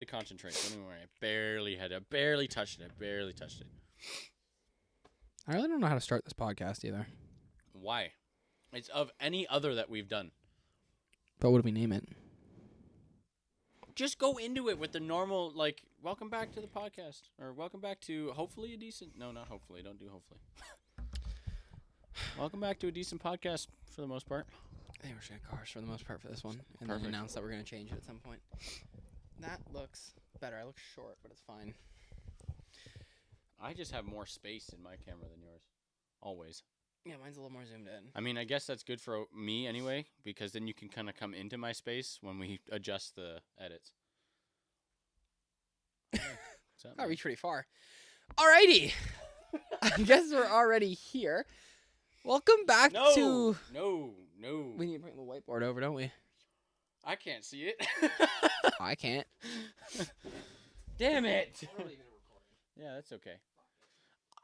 concentrate. Don't even worry. I barely touched it. I really don't know how to start this podcast either. Why? It's of any other that we've done. But what do we name it? Just go into it with the normal, like, welcome back to the podcast. Or welcome back to hopefully a decent... No, not hopefully. Don't do hopefully. Welcome back to a decent podcast for the most part. I think we're just going to cars for the most part for this one. And Perfect. then announce that we're going to change it at some point. That looks better. I look short, but it's fine. I just have more space in my camera than yours. Always. Yeah, mine's a little more zoomed in. I mean, I guess that's good for me anyway, because then you can kind of come into my space when we adjust the edits. I reach pretty far. Alrighty. I guess we're already here. Welcome back to... No. We need to bring the whiteboard over, don't we? I can't see it. I can't. Damn it. Yeah, that's okay.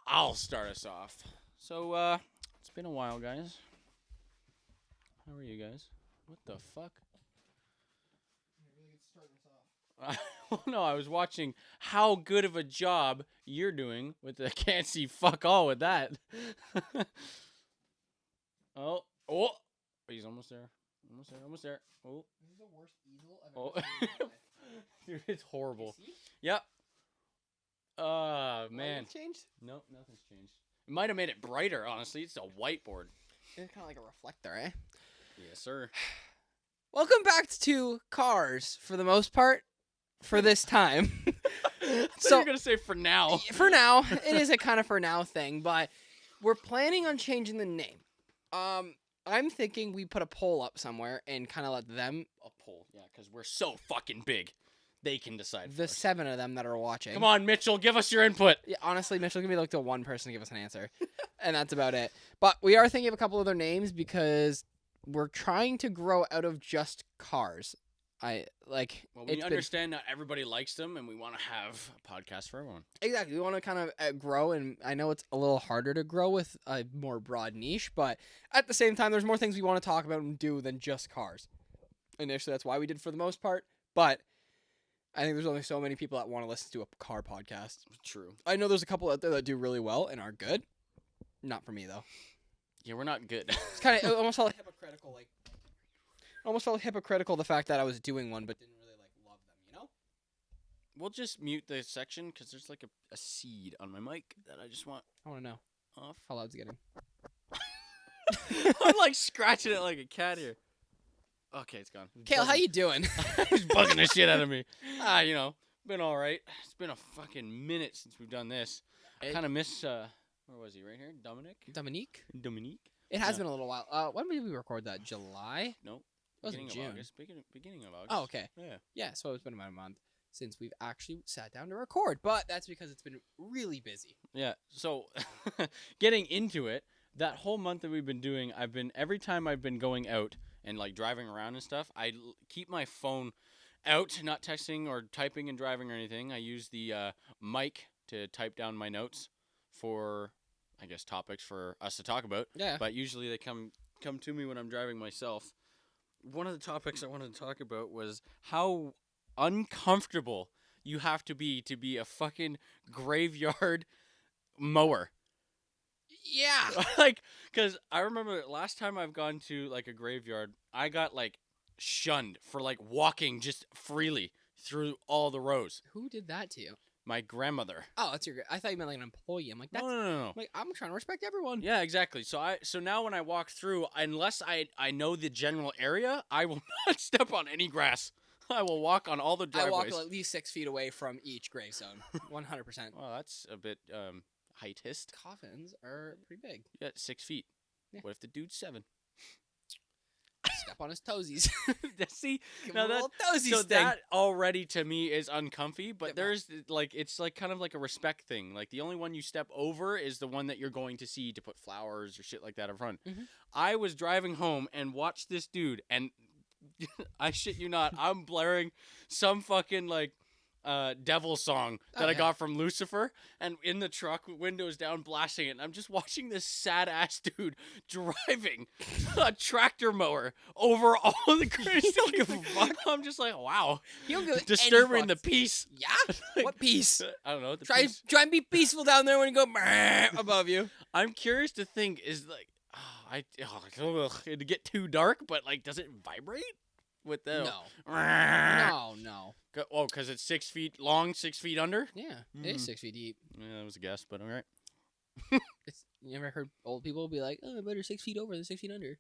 I'll start us off. So, it's been a while, guys. How are you guys? What the fuck? Well, no, I was watching how good of a job you're doing with the can't see fuck all with that. Oh, he's almost there. Almost there. Oh. This is the worst easel I've ever seen in my life. Dude, it's horrible. Yep. Man. Anything changed? No, nothing's changed. It might have made it brighter, honestly. It's a whiteboard. It's kind of like a reflector, eh? Yes, sir. Welcome back to cars, for the most part, for this time. So you're going to say for now. For now. It is a kind of for now thing, but we're planning on changing the name. I'm thinking we put a poll up somewhere and kind of let them... A poll, yeah, because we're so fucking big. They can decide. The 7 of them that are watching. Come on, Mitchell, give us your input. Yeah, honestly, Mitchell can be like the one person to give us an answer. And that's about it. But we are thinking of a couple other names because we're trying to grow out of just cars. Well, we understand not everybody likes them, and we want to have a podcast for everyone. Exactly. We want to kind of grow, and I know it's a little harder to grow with a more broad niche, but at the same time, there's more things we want to talk about and do than just cars. Initially, that's why we did for the most part, but I think there's only so many people that want to listen to a car podcast. True. I know there's a couple out there that do really well and are good. Not for me, though. Yeah, we're not good. It's kind of almost felt hypocritical, the fact that I was doing one but didn't really love them, you know? We'll just mute the section because there's like a seed on my mic that I just want I want to know off. how loud it's getting. I'm like scratching it like a cat here. Okay, it's gone. Cayle, how you doing? He's bugging the shit out of me. Been all right. It's been a fucking minute since we've done this. I kind of miss, where was he? Right here? Dominique? It has been a little while. When did we record that? July? Nope. It was Beginning June. of August. Beginning of August. Oh, okay. Yeah. Yeah, so it's been about a month since we've actually sat down to record, but that's because it's been really busy. Yeah, so getting into it, that whole month that we've been doing, every time I've been going out and like driving around and stuff, I keep my phone out, not texting or typing and driving or anything. I use the mic to type down my notes for, I guess, topics for us to talk about. Yeah. But usually they come to me when I'm driving myself. One of the topics I wanted to talk about was how uncomfortable you have to be a fucking graveyard mower. Yeah. Because I remember last time I've gone to, like, a graveyard, I got, shunned for, walking just freely through all the rows. Who did that to you? My grandmother. Oh, that's your... I thought you meant an employee. I'm like, that's... No. I'm trying to respect everyone. Yeah, exactly. So now when I walk through, unless I know the general area, I will not step on any grass. I will walk on all the driveways. I walk at least 6 feet away from each gravestone. 100%. Well, that's a bit heightist. Coffins are pretty big. Yeah, 6 feet. Yeah. What if the dude's 7? Step on his toesies. See, Give now him a little toesy so sting. that already to me is uncomfy. But Yeah, there's it's kind of like a respect thing. Like the only one you step over is the one that you're going to see to put flowers or shit like that in front. Mm-hmm. I was driving home and watched this dude, and I shit you not, I'm blaring some fucking devil song that Oh, I yeah. got from Lucifer, and in the truck, windows down, blasting it. And I'm just watching this sad ass dude driving a tractor mower over all the crazy. don't give a fuck. I'm just like, wow, You don't give any disturbing the fucks. peace. Yeah? Like, What peace? I don't know. The Try peace. and be peaceful down there when you go above you. I'm curious to think is like, it'd get too dark, but like, does it vibrate with the? No. Oh, because it's 6 feet long, 6 feet under. Yeah, it is 6 feet deep. Yeah, that was a guess, but all right. You ever heard old people be like, "Oh, I better 6 feet over than 6 feet under"?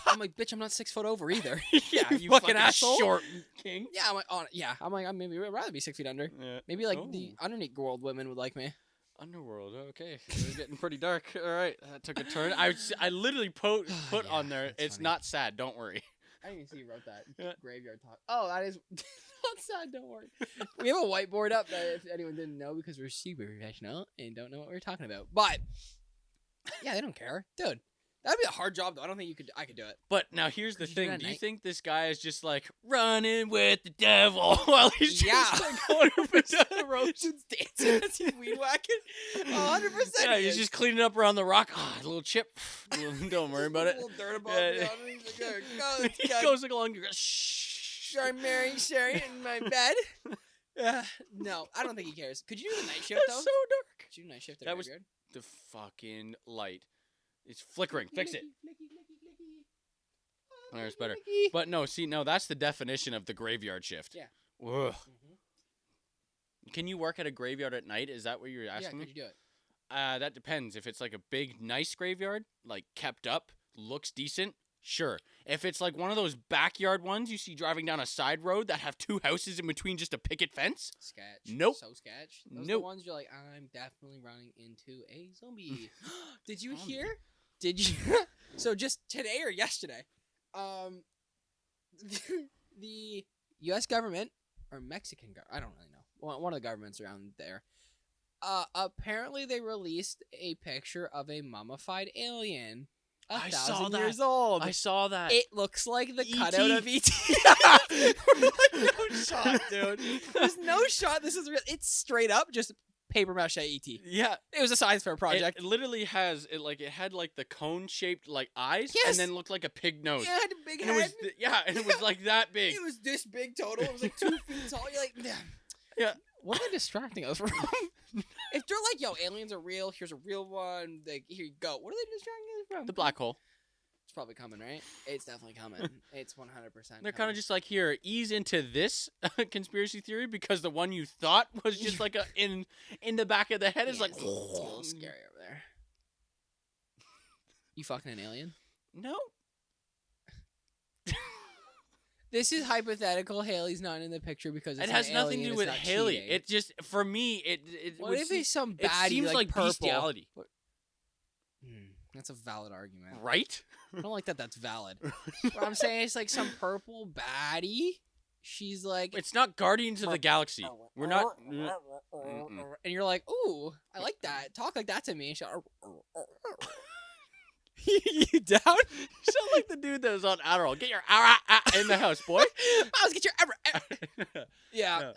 I'm like, bitch, I'm not 6 foot over either. Yeah, you fucking fucking asshole. short king. Yeah, I'm like, oh, yeah. I'm like, maybe I'd rather be 6 feet under. Yeah. Maybe like the underneath world women would like me. Underworld. Okay, it's getting pretty dark. All right, that took a turn. I literally put Yeah, on there. that's It's funny. not sad. Don't worry. I didn't even see you wrote that. Yeah. Graveyard talk. Oh, that is not sad. Don't worry. We have a whiteboard up that if anyone didn't know because we're super professional and don't know what we're talking about. But yeah, they don't care, dude. That'd be a hard job though. I don't think I could do it. But now here's the Could you do thing. that Do you night? think this guy is just like running with the devil while he's just Yeah. like going up and down the road? Dude's dancing as he's weed whacking. 100%. Yeah, he's just cleaning up around the rock. Ah, a little chip. Don't worry about it. A little dirt above Yeah. me. He's like, go, He goes along. Shh. I'm marrying Sherry in my bed. No, I don't think he cares. Could you do the night shift It's though? so dark. Could you do night shift at That was- graveyard? The fucking light. It's flickering. Fix it. There's better. But no, see, no, that's the definition of the graveyard shift. Yeah. Ugh. Mhm. Can you work at a graveyard at night? Is that what you're Yeah, asking could me? you do it? That depends. If it's like a big, nice graveyard, like kept up, looks decent, sure. If it's like one of those backyard ones you see driving down a side road that have 2 houses in between just a picket fence, Sketch. Nope. So sketch. Those are the Nope. ones you're like, I'm definitely running into a zombie. Did you Zombie. hear? Did you? So just today or yesterday, the U.S. government or Mexican government, I don't really know, one of the governments around there, apparently they released a picture of a mummified alien, I saw 1,000 that. years old. I saw that. It looks like the E.T.. cutout of E.T. No shot, dude. There's no shot. This is real. It's straight up just paper mache E.T. Yeah, It was a science fair project. It literally has it like it had like the cone shaped like eyes, Yes. and then looked like a pig nose. It had a big And head. it was and it was like that big. It was this big total. It was like 2 feet tall. You're like, damn. Yeah. What are they distracting us from? If they're like, yo, aliens are real. Here's a real one. Like, here you go. What are they distracting us from? The black hole. It's probably coming, right? It's definitely coming. It's 100%. They're kind of just like, here, ease into this conspiracy theory because the one you thought was just like a in the back of the head is like it's a little scary over there. You fucking an alien? No. This is hypothetical. Haley's not in the picture because it's It has an nothing to alien, do it's with not Haley. cheating. It just for me it What would if seem, it's some it baddie seems like purple? bestiality, That's a valid argument. right? I don't like that. That's valid. What I'm saying is like some purple baddie. She's like, It's not Guardians of the Galaxy. We're not. and you're like, ooh, I like that. Talk like that to me. She's you down? You sound like the dude that was on Adderall. Get your in the house, boy. Mouse, get your yeah.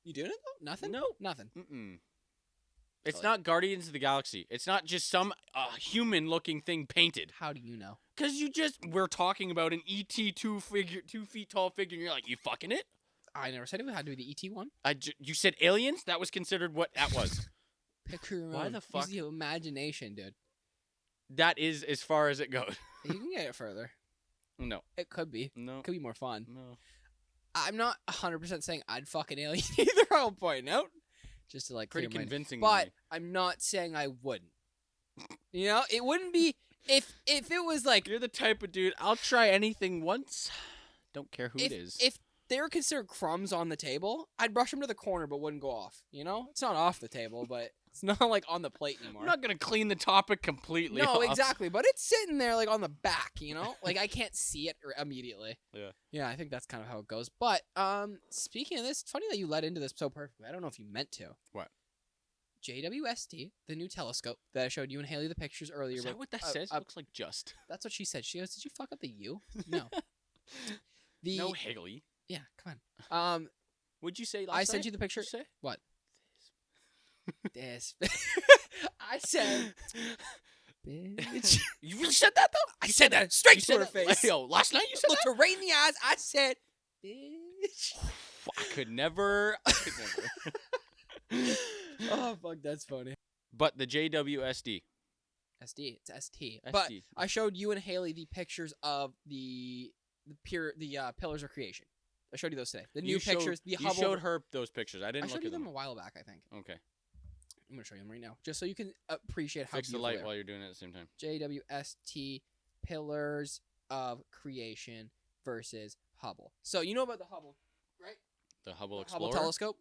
You doing it though? Nothing. No. Nothing. Mm-mm. It's Like- not Guardians of the Galaxy. It's not just some human-looking thing painted. How do you know? Cause we're talking about an ET 2 feet tall figure, and you're like, you fucking it? I never said it had to be the ET one. You said aliens? That was considered what that was. Pick your Why own. the fuck? Use your imagination, dude. That is as far as it goes. You can get it further. No, It could be. no, It could be more fun. no. I'm not 100% saying I'd fuck an alien either. I'll point out, just to like Pretty clear my- convincing. But I'm not saying I wouldn't. You know, it wouldn't be if it was like You're the type of dude. I'll try anything once. Don't care who if it is. if they were considered crumbs on the table, I'd brush them to the corner, but wouldn't go off. You know, it's not off the table, but it's not like on the plate anymore. I'm not gonna clean the topic completely. No, off. exactly, but it's sitting there like on the back. You know, like I can't see it immediately. Yeah. Yeah, I think that's kind of how it goes. But speaking of this, it's funny that you led into this so perfectly. I don't know if you meant to. What? JWST, the new telescope that I showed you and Haley the pictures earlier. Is that what that says? Looks like just. That's what she said. She goes, "Did you fuck up the U?" No. The No Haley. yeah, come on. What'd you say last I night? sent you the picture. What'd you say? What? This. I said, bitch. You really said that though? I said that straight You to said her that- face. Yo, last night you said Looked that? her right in the eyes. I said, bitch. I could never. Oh, fuck, that's funny. But the JWSD. SD, it's ST. But I showed you and Haley the pictures of the Pillars of Creation. I showed you those today. The new pictures. The Hubble. You showed her those pictures. I didn't I look showed you at them. them a while back, I think. Okay. I'm gonna show you them right now, just so you can appreciate how Fix the beautiful light they are. while you're doing it at the same time. JWST Pillars of Creation versus Hubble. So you know about the Hubble, right? The Hubble The Explorer. Hubble telescope.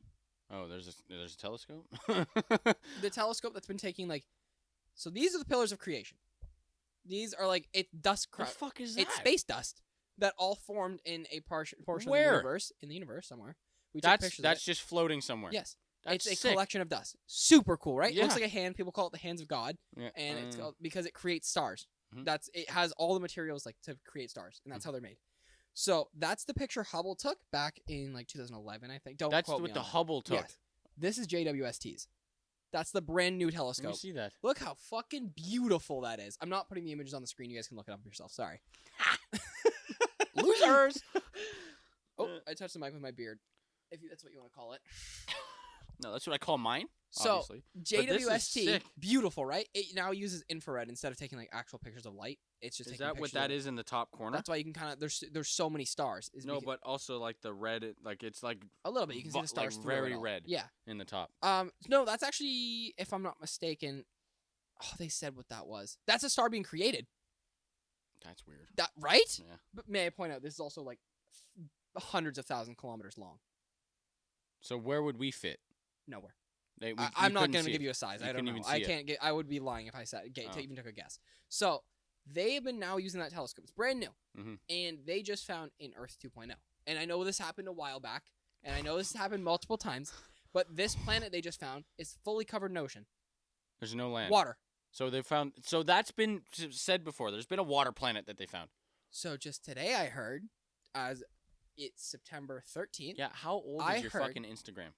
Oh, there's a telescope. The telescope that's been taking like. So these are the Pillars of Creation. These are like dust. The fuck is that? It's space dust that all formed in a portion of the Where? universe. In the universe somewhere. We took pictures of That's it. just floating somewhere. Yes. That's It's a sick. collection of dust. Super cool, right? It Yeah. looks like a hand. People call it the hands of God, Yeah. and it's called, because it creates stars. Mhm. It has all the materials like to create stars, and that's how they're made. So that's the picture Hubble took back in like 2011, I think. Don't That's quote what me the on that. Hubble took. Yes. This is JWST's. That's the brand new Let me telescope. see that. Look how fucking beautiful that is. I'm not putting the images on the screen. You guys can look it up yourself. Sorry. Losers. Oh, I touched the mic with my beard. If that's what you want to call it. No, that's what I call mine. So Obviously. this is JWST, sick. beautiful, right? It now uses infrared instead of taking like actual pictures of light. It's just Is taking that what pictures that of- is in the top corner? That's why you can kind of there's so many stars. Is No, beca- but also like the red, like it's like a little bit you can see like the stars through very it all. red. Yeah. in the top. No, that's actually, if I'm not mistaken, oh, they said what that was. That's a star being created. That's weird. That right? Yeah. But may I point out this is also like hundreds of thousand kilometers long. So where would we fit? Nowhere. You I'm not couldn't going to see give it. you a size. You I don't couldn't know. even I see it. can't get. I would be lying if I said Oh. even took a guess. So they have been now using that telescope. It's brand new, Mhm. and they just found in Earth 2.0. And I know this happened a while back, and I know this has happened multiple times. But this planet they just found is fully covered in ocean, There's no land. water. So they found. So that's been said before. There's been a water planet that they found. So just today I heard, as it's September 13th. Yeah. How old I is your heard- fucking Instagram?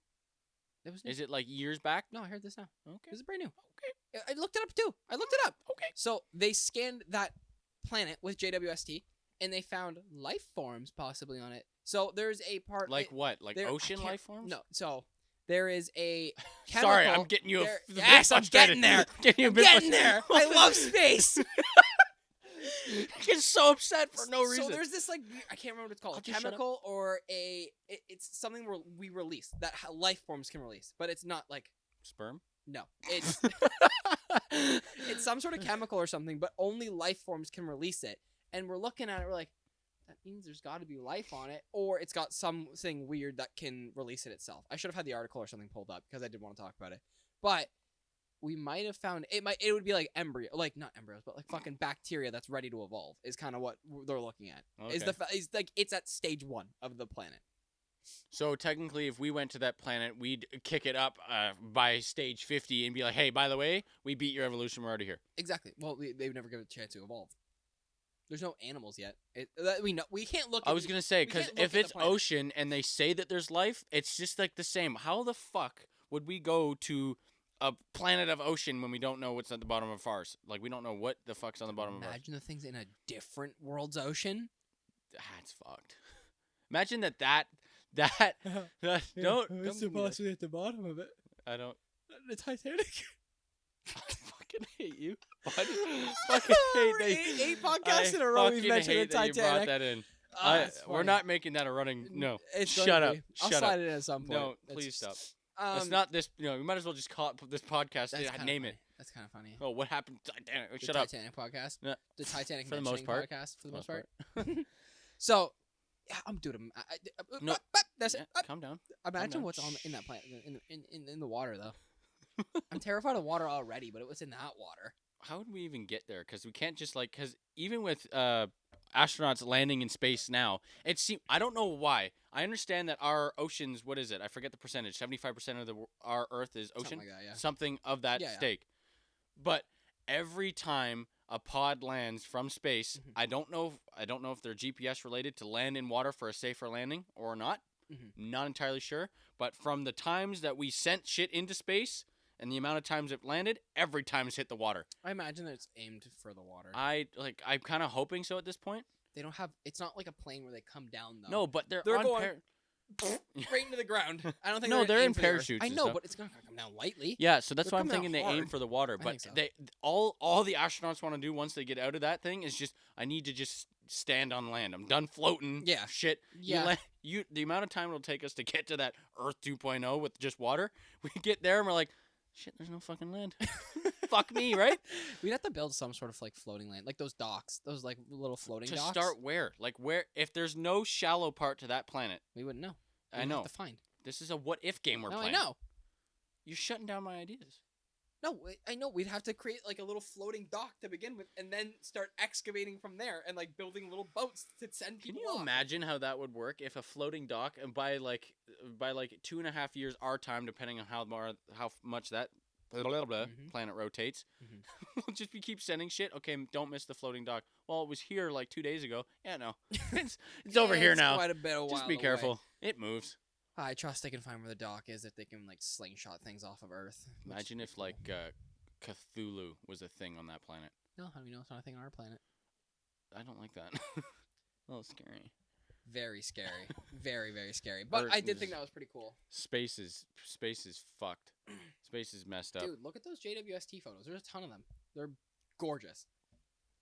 It was new. Is it like years back? No, I heard this now. Okay. This is brand new. Okay. I looked it up too. I looked it up. Okay. So they scanned that planet with JWST, and they found life forms possibly on it. So there's a part Like what? Like there- I ocean can't- life forms? No. So there is a Sorry, chemical- I'm getting you. there- a bit yes, I'm frustrated. getting there. Getting you a I'm bit getting frustrated. there. I love space. Get so upset for no reason. So there's this like I can't remember what it's called. I'll A just shut up. chemical or it's something where we release that life forms can release, but it's not like Sperm. no. It's it's some sort of chemical or something, but only life forms can release it. And we're looking at it, we're like, that means there's got to be life on it, or it's got something weird that can release it itself. I should have had the article or something pulled up because I did want to talk about it. But we might have found it would be like embryo, like not embryos, but like fucking bacteria that's ready to evolve is kind of what they're looking at. Is Okay. is like it's at stage 1 of the planet. So technically, if we went to that planet, we'd kick it up by stage 50 and be like, "Hey, by the way, we beat your evolution. We're already here." Exactly. Well, they would never give it a chance to evolve. There's no animals yet. We know we can't look. I at was the- gonna say we because can't look if at the it's planet. ocean and they say that there's life, it's just like the same. How the fuck would we go to a planet of ocean when we don't know what's at the bottom of ours? Like we don't know what the fuck's on the bottom of ours. Imagine the things in a different world's ocean. That's fucked. Imagine that don't give me that. at the bottom of it? I don't. The Titanic. I fucking hate you. Fucking hate that. Eight podcasts in a row we've fucking mentioned the hate that you brought Titanic. that in. It's We're funny. not making that a running. No. It's going Shut to up. be. I'll Shut slide up. it in at some point. No, It's- please stop. Um, It's not this. You know, we might as well just call it this podcast. that's kinda Name funny. it. That's kind of funny. Oh, what happened? to Titanic? The Shut up. Titanic podcast. Yeah. The Titanic For the most mentioning part. podcast. For the most Most part. So, yeah, I'm doing. No. That's Yeah, it. calm down. Imagine down. what's on in that planet in the water though. I'm terrified of water already, but it was in that water. How would we even get there? Because we can't just like. Because even with astronauts landing in space now, I don't know why. I understand that our oceans. What is it? I forget the percentage. 75% of our Earth is ocean. Something like that, yeah. Something of that Yeah, yeah. stake. But every time a pod lands from space, Mhm. I don't know if they're GPS related to land in water for a safer landing or not. Not entirely sure, but from the times that we sent shit into space and the amount of times it landed, every time it's hit the water. I imagine that it's aimed for the water. I'm kind of hoping so at this point. They don't have. It's not like a plane where they come down though. No, but they're on going right into the ground. I don't think. No, they're in aimed for the earth. parachutes I and know, stuff. but it's not gonna come down lightly. Yeah, so that's They're why I'm coming out thinking they aim hard. for the water. I But think so. they all the astronauts want to do once they get out of that thing is just I need to just stand on land. I'm done floating. Yeah. Shit. Yeah. The amount of time it'll take us to get to that Earth 2.0 with just water, we get there and we're like, shit, there's no fucking land. Fuck me, right? We'd have to build some sort of like floating land, like those docks, those like little floating To docks. start where? Like where? If there's no shallow part to that planet, We wouldn't know. I We'd know. have to find. This is a what if game we're No, playing. I know. You're shutting down my ideas. No, I know. We'd have to create like a little floating dock to begin with, and then start excavating from there, and like building little boats to send Can people. you off. imagine how that would work if a floating dock, and by like 2.5 years our time, depending on how much that planet rotates, we'll just keep sending shit. Okay, don't miss the floating dock. Well, it was here like 2 days ago. Yeah, no, it's over here It's now. Quite a bit of Just be careful. It moves. I trust they can find where the dock is if they can like slingshot things off of Earth. which Imagine would if be cool. like Cthulhu was a thing on that planet. No, how do we know it's not a thing on our planet? I don't like that. A little scary. Very scary. Very, very scary. But Earth I did is- think that was pretty cool. Space is fucked. Space is messed up. Dude, look at those JWST photos. There's a ton of them. They're gorgeous.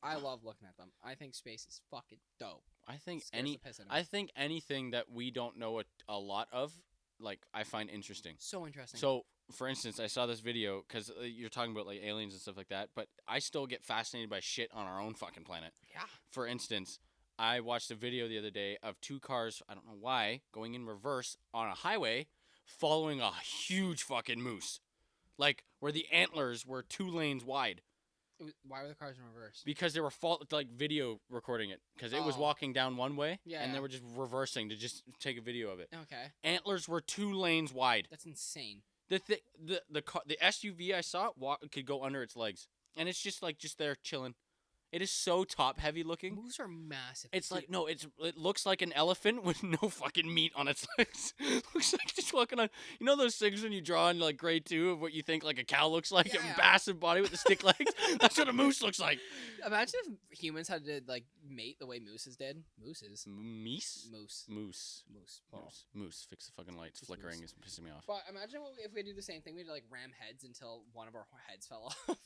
I love looking at them. I think space is fucking dope. I think Scares the piss out of me. I think anything that we don't know a lot of, like I find interesting. So interesting. So, for instance, I saw this video because you're talking about like aliens and stuff like that, but I still get fascinated by shit on our own fucking planet. yeah. For instance, I watched a video the other day of two cars, I don't know why, going in reverse on a highway, following a huge fucking moose, like where the antlers were 2 lanes wide. Why were the cars in reverse? Because they were like video recording it because it was Oh. walking down one way Yeah, and they yeah. were just reversing to just take a video of it. Okay. Antlers were 2 lanes wide. That's insane. The SUV I saw could go under its legs, and it's just there chilling. It is so top heavy looking. Moose are massive. It's like no, it looks like an elephant with no fucking meat on its legs. Looks like just walking on. You know those things when you draw in like grade 2 of what you think like a cow looks like, Yeah. a massive body with the stick legs. That's what a moose looks like. Imagine if humans had to like mate the way mooses did. Mooses. Moose. Moose. Moose. Moose. Well, Moose. Fix the fucking lights. Just Flickering moose. is pissing me off. but imagine if we do the same thing. We had to like ram heads until one of our heads fell off.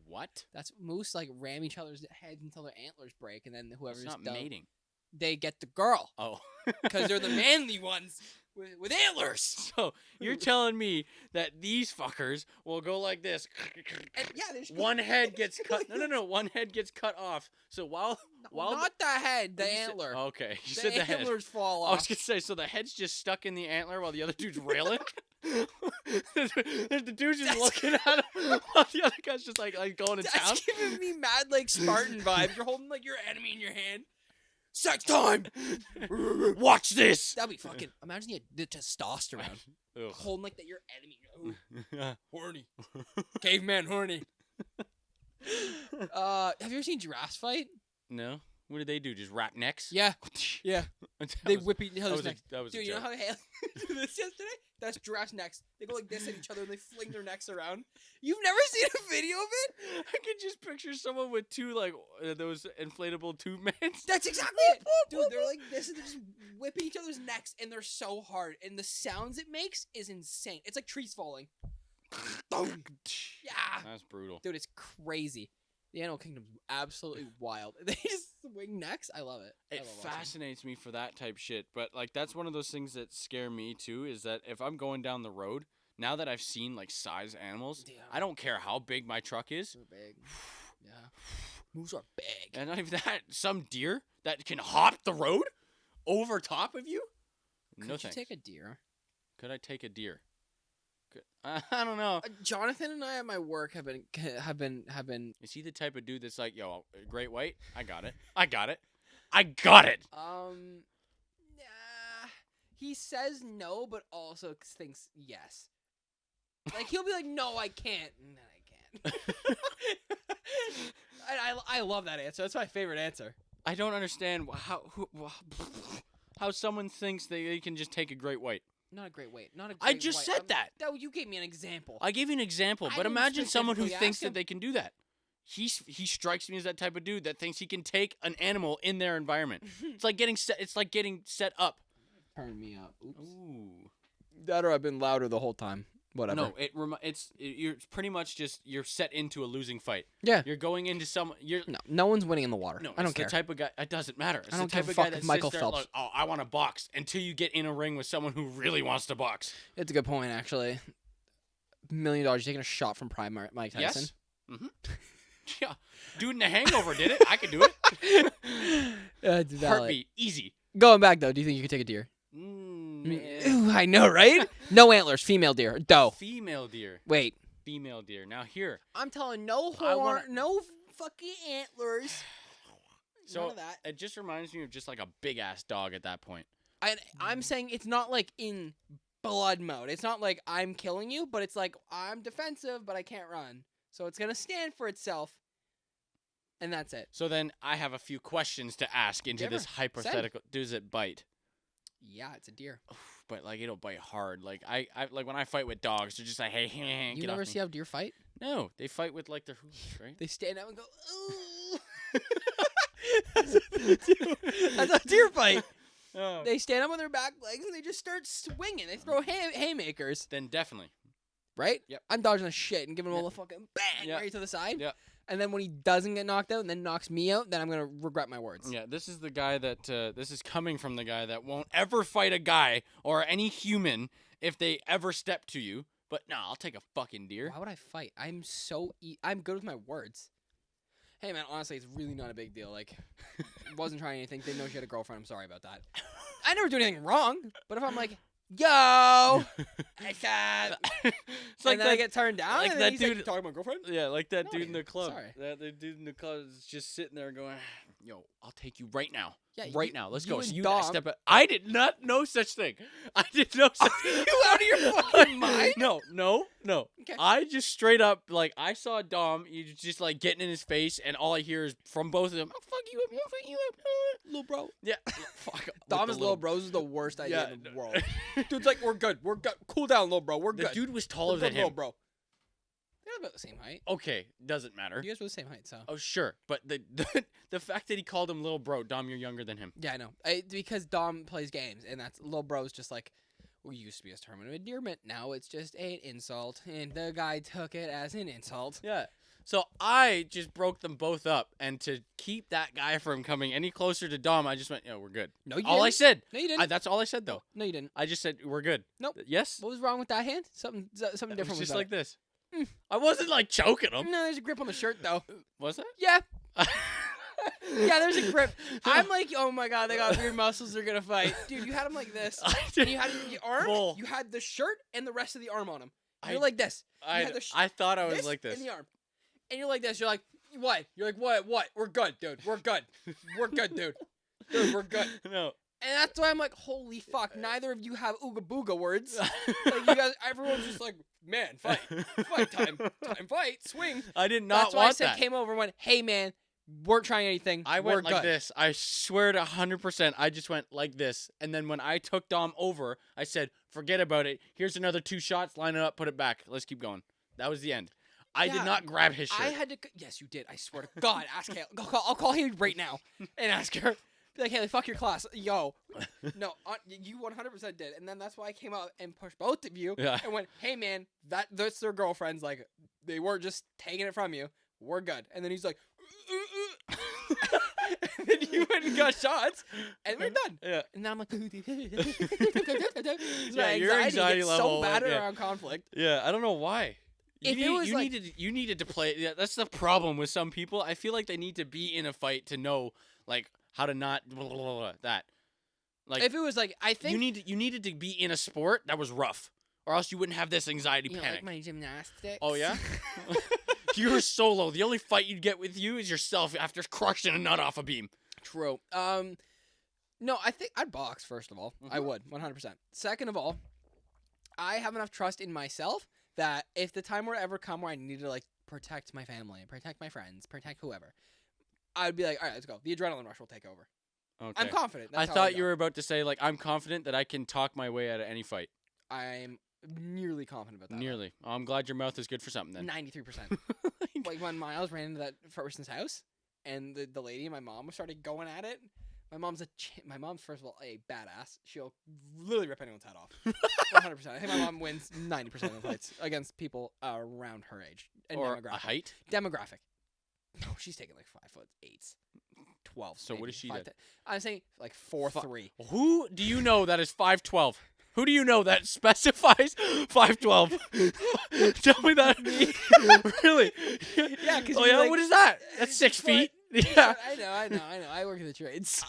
What? That's moose like ram each other's heads until their antlers break, and then whoever's It's not done, mating. they get the girl Oh. because they're the manly ones with antlers. So you're telling me that these fuckers will go like this? And yeah, there's One head gets cut. No. One head gets cut off. So while not the head, the you said- antler. okay, you the said the head. antlers fall I was off. gonna say, so the head's just stuck in the antler while the other dude's railing. The dude's just looking at him while the other guy's just like going to town. That's giving me mad like Spartan vibes. You're holding like your enemy in your hand. Sex time. Watch this. That'd be fucking. Imagine the testosterone Ugh. holding like that. Your enemy. Ooh, horny. Caveman horny. Have you ever seen giraffes fight? No. What did they do? Just wrap necks? Yeah. Yeah. That They was- whip each that other's was a- necks. that was a Dude, you know joke. how Haley did this yesterday? That's giraffes' necks. They go like this at each other and they fling their necks around. You've never seen a video of it? I can just picture someone with two like those inflatable tube mans. That's exactly it. Dude, they're like this and they're just whipping each other's necks and they're so hard. And the sounds it makes is insane. It's like trees falling. Boom. Yeah. That's brutal. Dude, it's crazy. The animal kingdom's absolutely wild. They just swing necks. I love it. I It love watching. fascinates me for that type shit, but like that's one of those things that scare me too. Is that if I'm going down the road, now that I've seen like size animals, Yeah. I don't care how big my truck is. They're big. Yeah. Moose are big. And not even that, some deer that can hop the road over top of you. Could No you thanks. take a deer? Could I take a deer? I don't know. Jonathan and I at my work have been. Is he the type of dude that's like, yo, great white? I got it. I got it. I got it. Nah, he says no, but also thinks yes. Like he'll be like, no, I can't, and then I can. I love that answer. That's my favorite answer. I don't understand how someone thinks they can just take a great white. Not a great weight. Not a I great just white. said that. No, you gave me an example. I gave you an example, I but didn't imagine someone who specifically thinks ask him. that they can do that. He strikes me as that type of dude that thinks he can take an animal in their environment. It's like getting set up. Turn me up. Oops. Ooh. That or I've been louder the whole time. Whatever. No, you're pretty much just you're set into a losing fight. Yeah. You're going into No one's winning in the water. No, I don't it's care. the type of guy. It doesn't matter. It's I don't the type give of a guy fuck that if Michael sits there Phelps. like, oh, I want to box until you get in a ring with someone who really wants to box. It's a good point, actually. $1 million. You're taking a shot from Prime Mike Tyson. Yes. Mm-hmm. Yeah. Dude in The Hangover did it. I could do it. It's valid. Heartbeat. Easy. Going back, though, do you think you could take a deer? Eh. Ooh, I know, right? No antlers. Female deer. Doe. Female deer. Wait. Female deer. Now here. I'm telling no I horn, wanna- no fucking antlers. So None of that. it just reminds me of just like a big ass dog at that point. I'm saying it's not like in blood mode. It's not like I'm killing you, but it's like I'm defensive, but I can't run. So it's going to stand for itself. And that's it. So then I have a few questions to ask into Give her. this hypothetical. Does it bite? Yeah, it's a deer. But like it'll bite hard. Like I like when I fight with dogs, they're just like, hey, You get never off me. see how deer fight? No, they fight with like their hooves, right? They stand up and go, ooh. That's what they do. That's a deer fight. Oh. They stand up on their back legs and they just start swinging. They throw haymakers. Then definitely. Right? Yep. I'm dodging the shit and giving him all the fucking bang Yep. right to the side. Yep. And then when he doesn't get knocked out and then knocks me out, then I'm going to regret my words. Yeah, this is the guy that this is coming from the guy that won't ever fight a guy or any human if they ever step to you. But no, I'll take a fucking deer. Why would I fight? I'm so I'm good with my words. Hey man, honestly, it's really not a big deal. Like, wasn't trying anything. Didn't know she had a girlfriend. I'm sorry about that. I never do anything wrong. But if I'm like, yo, It's and like then I that. get turned down, like and that then he's dude- like, talking about girlfriend. Yeah, like that No, dude in the club. sorry. That dude in the club is just sitting there going, "Yo, I'll take you right now. Yeah, right now. Let's you go." and So you Dom- step. I did not know such thing. I did no such. Are you out of your fucking mind? No. Okay. I just straight up like I saw Dom. He's just like getting in his face, and all I hear is from both of them. I'll fuck you up. I'll fuck you up, Little bro. Yeah. Fuck. Dom's little bros is the worst idea Yeah, in the world. Dude's like, we're good. Cool down, little bro. We're The good. dude was We're taller good, than little him. bro. They're about the same height. Okay, doesn't matter. You guys were the same height, so. Oh sure, but the fact that he called him little bro, Dom, you're younger than him. Yeah, I know. Because Dom plays games, and that's little bro's just like, we used to be a term of endearment. Now it's just an insult, and the guy took it as an insult. Yeah. So I just broke them both up, and to keep that guy from coming any closer to Dom, I just went, "Yo, we're good." No, you All didn't. I said. No, you didn't. That's all I said though. No, you didn't. I just said we're good. Nope. Yes. What was wrong with that hand? Something It different. was just about like it. this. Mm. I wasn't like choking him. No, there's a grip on the shirt though. Was that? Yeah. Yeah, there's a grip. I'm like, oh my god, they got weird muscles. They're gonna fight, dude. You had him like this. I And did. you had your arm. Bull. You had the shirt and the rest of the arm on him. I- You're like this. You had the I thought I was like this. in the arm, and you're like this. You're like, what? You're like, what? What? We're good, dude. We're good. We're good, dude. Dude, we're good. No. And that's why I'm like, holy fuck. Neither of you have ooga booga words. Like you guys, everyone's just like, man, fight, fight time, fight, swing. I did not That's why I want said that. came over and went, hey man, weren't trying anything. I we're went like good. this. I swear to 100%. I just went like this. And then when I took Dom over, I said, forget about it. Here's another 2 shots. Line it up. Put it back. Let's keep going. That was the end. I Yeah, did not grab his shirt. I had to. Yes, you did. I swear to God. Ask Cayle. I'll call Haley right now and ask her. Be like, Haley, fuck your class. Yo. No, you 100% did. And then that's why I came out and pushed both of you Yeah. and went, hey, man, that's their girlfriends. Like, they weren't just taking it from you. We're good. And then he's like, and then you went and got shots, and we're done. Yeah. And then I'm like, Yeah, your anxiety gets level, so bad yeah. around conflict. Yeah, I don't know why. If it was like- you needed to play. Yeah, that's the problem with some people. I feel like they need to be in a fight to know like how to not blah, blah, blah, blah, that. Like If it was like, I think you needed to be in a sport that was rough, or else you wouldn't have this anxiety you know, panic. like my gymnastics. Oh yeah. You're solo. The only fight you'd get with you is yourself after crushing a nut off a beam. True. No, I think I'd box, first of all. I Mhm. would, 100%. Second of all, I have enough trust in myself that if the time were to ever come where I need to, like, protect my family, protect my friends, protect whoever, I'd be like, all right, let's go. The adrenaline rush will take over. Okay. I'm confident. I That's how thought go. you were about to say, like, I'm confident that I can talk my way out of any fight. I'm nearly confident about that. Nearly. Oh, I'm glad your mouth is good for something then. 93%. Like when Miles ran into that person's house, and the lady and my mom started going at it. My mom's first of all a badass. She'll literally rip anyone's head off. 100%. I think my mom wins 90% of the fights against people around her age and Or demographic. a height? Demographic. No, she's taking like 5'8", 12. So maybe, what is she? 5'10". I'm saying like 4'3". Who do you know that is 5'12"? Who do you know that specifies 5'12"? Tell me that. Really? Yeah, because oh yeah, like, what is that? That's 6 feet. Yeah. I know. I work in the trades.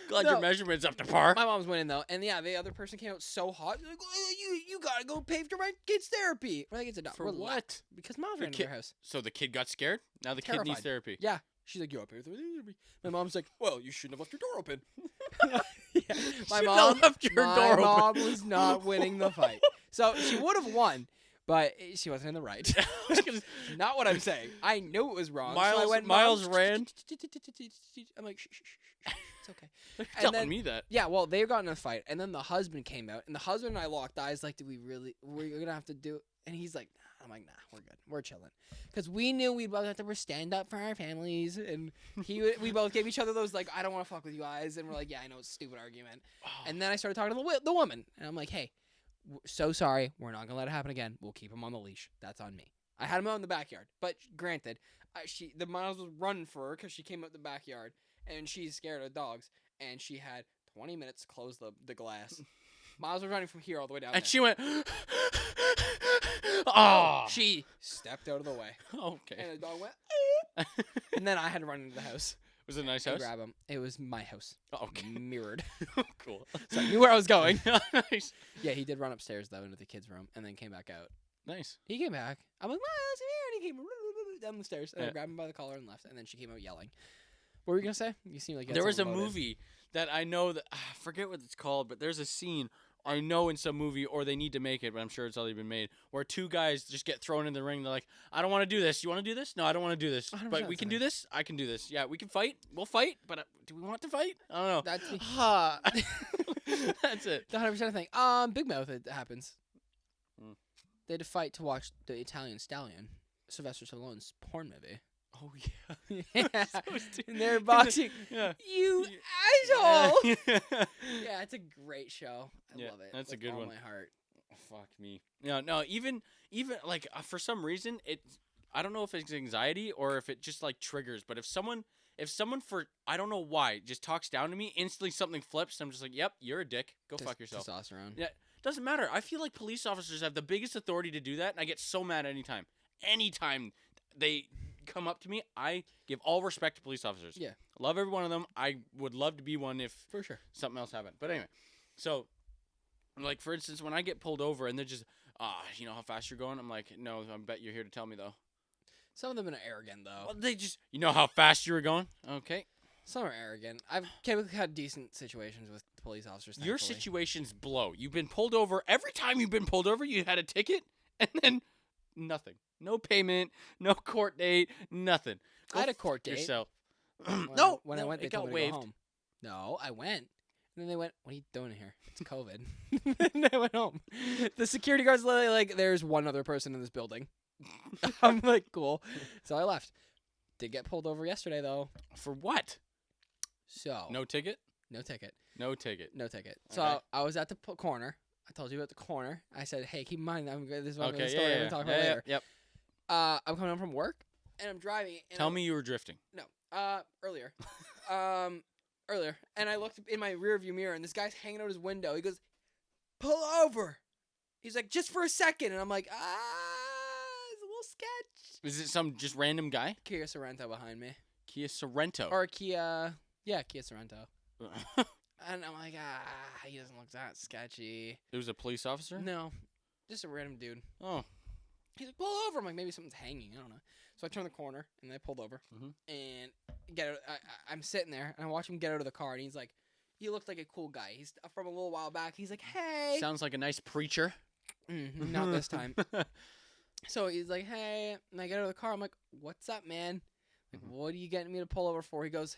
Glad No. your measurement's up to par. My mom's winning though, and yeah, the other person came out so hot. Like, oh, you gotta go pay for my kid's therapy. We're like, it's a For we're what? Because Miles The ran into kid- their house. So the kid got scared? Now the kid needs Terrified. therapy. Yeah, she's like, you gotta pay for therapy. My mom's like, well, you shouldn't have left your door open. Yeah. My Shouldn't mom have left your door open. mom was not winning the fight, so she would have won. But she wasn't in the right. Not what I'm saying. I knew it was wrong. So I went, Miles ran. I'm like, shh, it's okay. They're And telling then- me that. Yeah, well, they got in a fight, and then the husband came out, and the husband and I locked eyes. Like, we're gonna have to do? And he's like, nah. I'm like, nah, we're good, we're chilling, because we knew we both have to stand up for our families, and we both gave each other those like, I don't want to fuck with you guys, and we're like, yeah, I know it's a stupid argument, and then I started talking to the woman, and I'm like, hey, so sorry, we're not gonna let it happen again. We'll keep him on the leash. That's on me. I had him out in the backyard, but granted, the Miles was running for her because she came out the backyard, and she's scared of dogs, and she had 20 minutes to close the glass. Miles was running from here all the way down And there. she went, oh. She stepped out of the way, Okay. and the dog went, and then I had to run into the house Was it a nice and house? grab him. It was my house, Oh, okay. mirrored. Cool. So I knew where I was going. Nice. Yeah, he did run upstairs though into the kids' room, and then came back out. Nice. He came back. I'm like, Miles, come here, and he came down the stairs, and I Yeah. grabbed him by the collar and left, and then she came out yelling. What were you gonna say? You seem like you had There was a something loaded. movie that I know that I forget what it's called, but there's a scene I know in some movie, or they need to make it, but I'm sure it's already been made, where two guys just get thrown in the ring. They're like, I don't want to do this. You want to do this? No, I don't want to do this. 100% But we can do this? I can do this. Yeah, we can fight. We'll fight, but do we want to fight? I don't know. That's me. Ha. That's it. The 100% thing. Big Mouth. It happens. Hmm. They had to fight to watch the Italian Stallion, Sylvester Stallone's porn movie. Oh, yeah. Yeah. So stupid. And they're boxing. Yeah. You asshole! Yeah. Yeah, it's a great show. I Yeah, love it. that's a with good all one. my heart. Fuck me. No, even like for some reason I don't know if it's anxiety or if it just like triggers, but if someone for I don't know why just talks down to me, instantly something flips. I'm just like, yep, you're a dick. Go fuck yourself. Testosterone. Yeah, doesn't matter. I feel like police officers have the biggest authority to do that, and I get so mad anytime. Anytime they come up to me, I give all respect to police officers. Yeah. Love every one of them. I would love to be one if For sure. something else happened. But anyway, so like for instance, when I get pulled over and they're just, you know how fast you're going? I'm like, no, I bet you're here to tell me though. Some of them are arrogant though. Well, they just, you know how fast you were going? Okay. Some are arrogant. I've had decent situations with police officers. Your thankfully. situations blow. You've been pulled over. Every time you've been pulled over, you had a ticket and then nothing. No payment, no court date, nothing. I had a court date. Yourself. When no, when I went, they it told got me to waived. go home. No, I went. And then they went, what are you doing here? It's COVID. And I went home. The security guard's literally like, there's one other person in this building. I'm like, cool. So I left. Did get pulled over yesterday, though. For what? So. No ticket? No ticket. No ticket. No ticket. So Okay. I was at the corner. I told you about the corner. I said, hey, keep in mind, this is one of Okay, the story I'm yeah. going to talk about later. Yep. I'm coming home from work, and I'm driving. And Tell me you were drifting. No. Earlier. Earlier. And I looked in my rearview mirror, and this guy's hanging out his window. He goes, pull over. He's like, just for a second. And I'm like, it's a little sketch. Is it some just random guy? Kia Sorento behind me. Kia Sorento. Or Kia Sorento. And I'm like, he doesn't look that sketchy. It was a police officer? No. Just a random dude. Oh. He's like, pull over. I'm like, maybe something's hanging. I don't know. So I turn the corner, and I pulled over. Mhm. And get out, I'm sitting there, and I watch him get out of the car, and he's like, he looked like a cool guy. He's from a little while back. He's like, hey. Sounds like a nice preacher. Not this time. So he's like, hey. And I get out of the car. I'm like, what's up, man? Like, what are you getting me to pull over for? He goes,